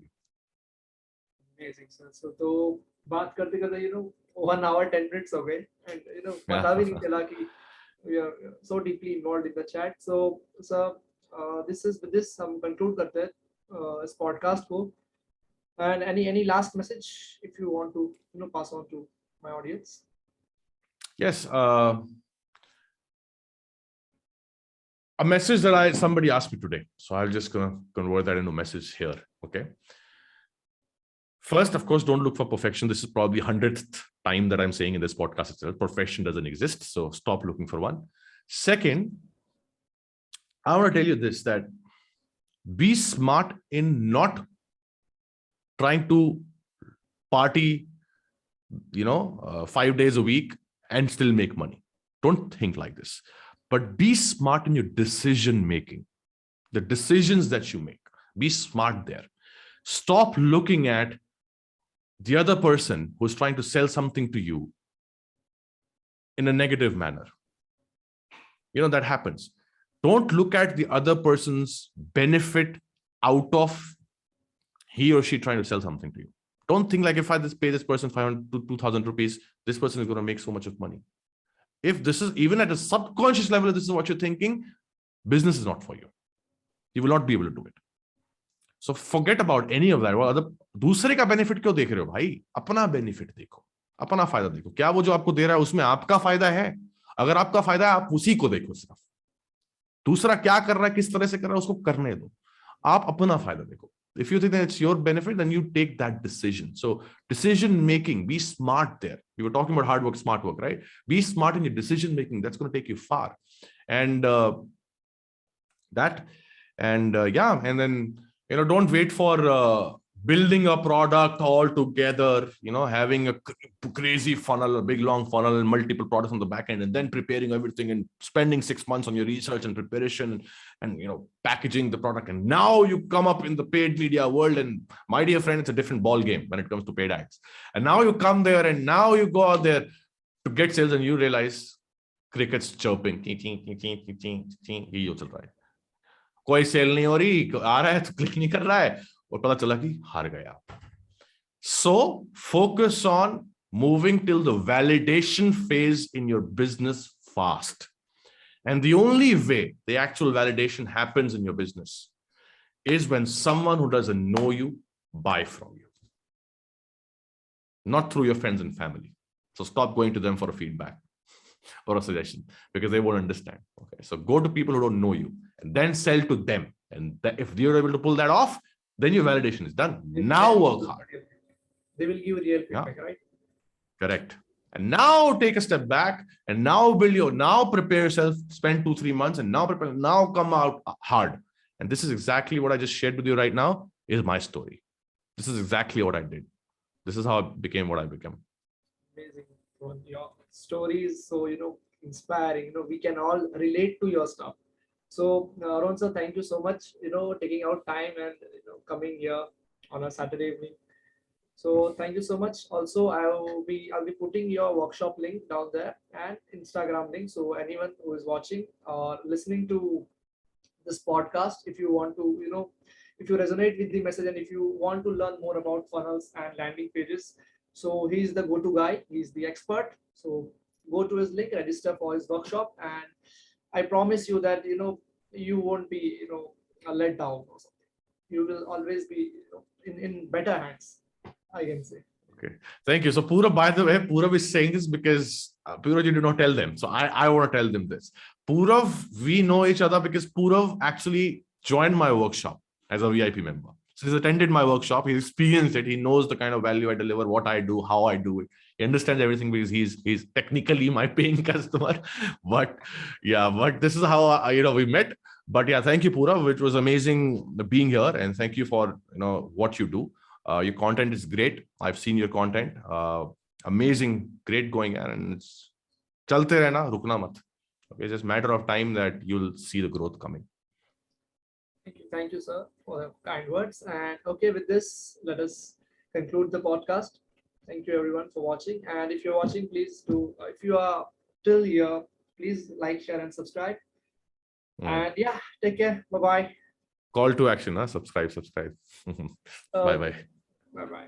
Amazing, sir. So to baat karte karte, 1 hour, 10 minutes away. And, pata bhi nahi chala ki we are so deeply involved in the chat. So, sir, with this conclude karte hain this podcast ko. And any last message if you want to pass on to my audience? Yes, a message that somebody asked me today, so I'm just gonna convert that into a message here. Okay. First, of course, don't look for perfection. This is probably 100th time that I'm saying in this podcast itself. Perfection doesn't exist, so stop looking for one. Second, I want to tell you this, that be smart in not trying to party, 5 days a week and still make money. Don't think like this, but be smart in your decision making, the decisions that you make. Be smart there. Stop looking at the other person who's trying to sell something to you in a negative manner. That happens. Don't look at the other person's benefit out of he or she trying to sell something to you. Don't think like, if I just pay this person 500 to 2,000 rupees, this person is going to make so much of money. If this is even at a subconscious level, this is what you're thinking, business is not for you. You will not be able to do it. So forget about any of that. दूसरे का benefit क्यों देख रहे हो भाई? अपना benefit देखो, अपना फायदा देखो. क्या वो जो आपको दे रहा है उसमें आपका फायदा है? अगर आपका फायदा है, आप उसी को देखो. सिर्फ दूसरा क्या कर रहा है, किस तरह से कर रहा है, उसको करने दो. आप अपना फायदा देखो. If you think that it's your benefit, then you take that decision. So decision making, be smart there. We were talking about hard work, smart work, right? Be smart in your decision making. That's going to take you far. And and then, don't wait for building a product all together, having a crazy funnel, a big long funnel and multiple products on the back end, and then preparing everything and spending 6 months on your research and preparation and packaging the product. And now you come up in the paid media world, and my dear friend, it's a different ball game when it comes to paid ads. And now you come there and now you go out there to get sales, and you realize crickets chirping. ये चल रहा है. कोई cell नहीं हो रही, आ रहा है तो क्लिक नहीं कर रहा है, और पता चला कि हार गया. So focus on moving till the validation phase in your business fast. And the only way the actual validation happens in your business is when someone who doesn't know you buy from you, not through your friends and family. So stop going to them for a feedback or a suggestion, because they won't understand. Okay, so go to people who don't know you and then sell to them. And if you're able to pull that off, then your validation is done. Now work hard. They will give real feedback, right? Correct. And now take a step back and now prepare yourself, spend 2-3 months and now come out hard. And this is exactly what I just shared with you right now is my story. This is exactly what I did. This is how I became what I became. Amazing. Your story is so, inspiring. We can all relate to your stuff. So, Rohan sir, thank you so much, taking out time and, coming here on a Saturday evening. So thank you so much. Also, I'll be putting your workshop link down there and Instagram link. So anyone who is watching or listening to this podcast, if you want to, if you resonate with the message and if you want to learn more about funnels and landing pages, so he's the go-to guy. He's the expert. So go to his link, register for his workshop, and I promise you that you won't be let down or something. You will always be in better hands, I can say. Okay, thank you. So Purav, by the way, Purav is saying this because Purav, you did not tell them. So I want to tell them this. Purav, we know each other because Purav actually joined my workshop as a VIP member. So he's attended my workshop. He's experienced it. He knows the kind of value I deliver, what I do, how I do it. He understands everything because he's technically my paying customer. But this is how we met. But yeah, thank you, Purav. It was amazing being here, and thank you for what you do. Your content is great. I've seen your content. Amazing, great going, and it's chalte rehna, rukna mat. Okay, it's just a matter of time that you'll see the growth coming. Thank you, sir, for the kind words. And okay, with this, let us conclude the podcast. Thank you, everyone, for watching. And if you're watching, please do. If you are till here, please like, share, and subscribe. And yeah, take care. Bye bye. Call to action, huh? Subscribe. Bye bye. Bye bye.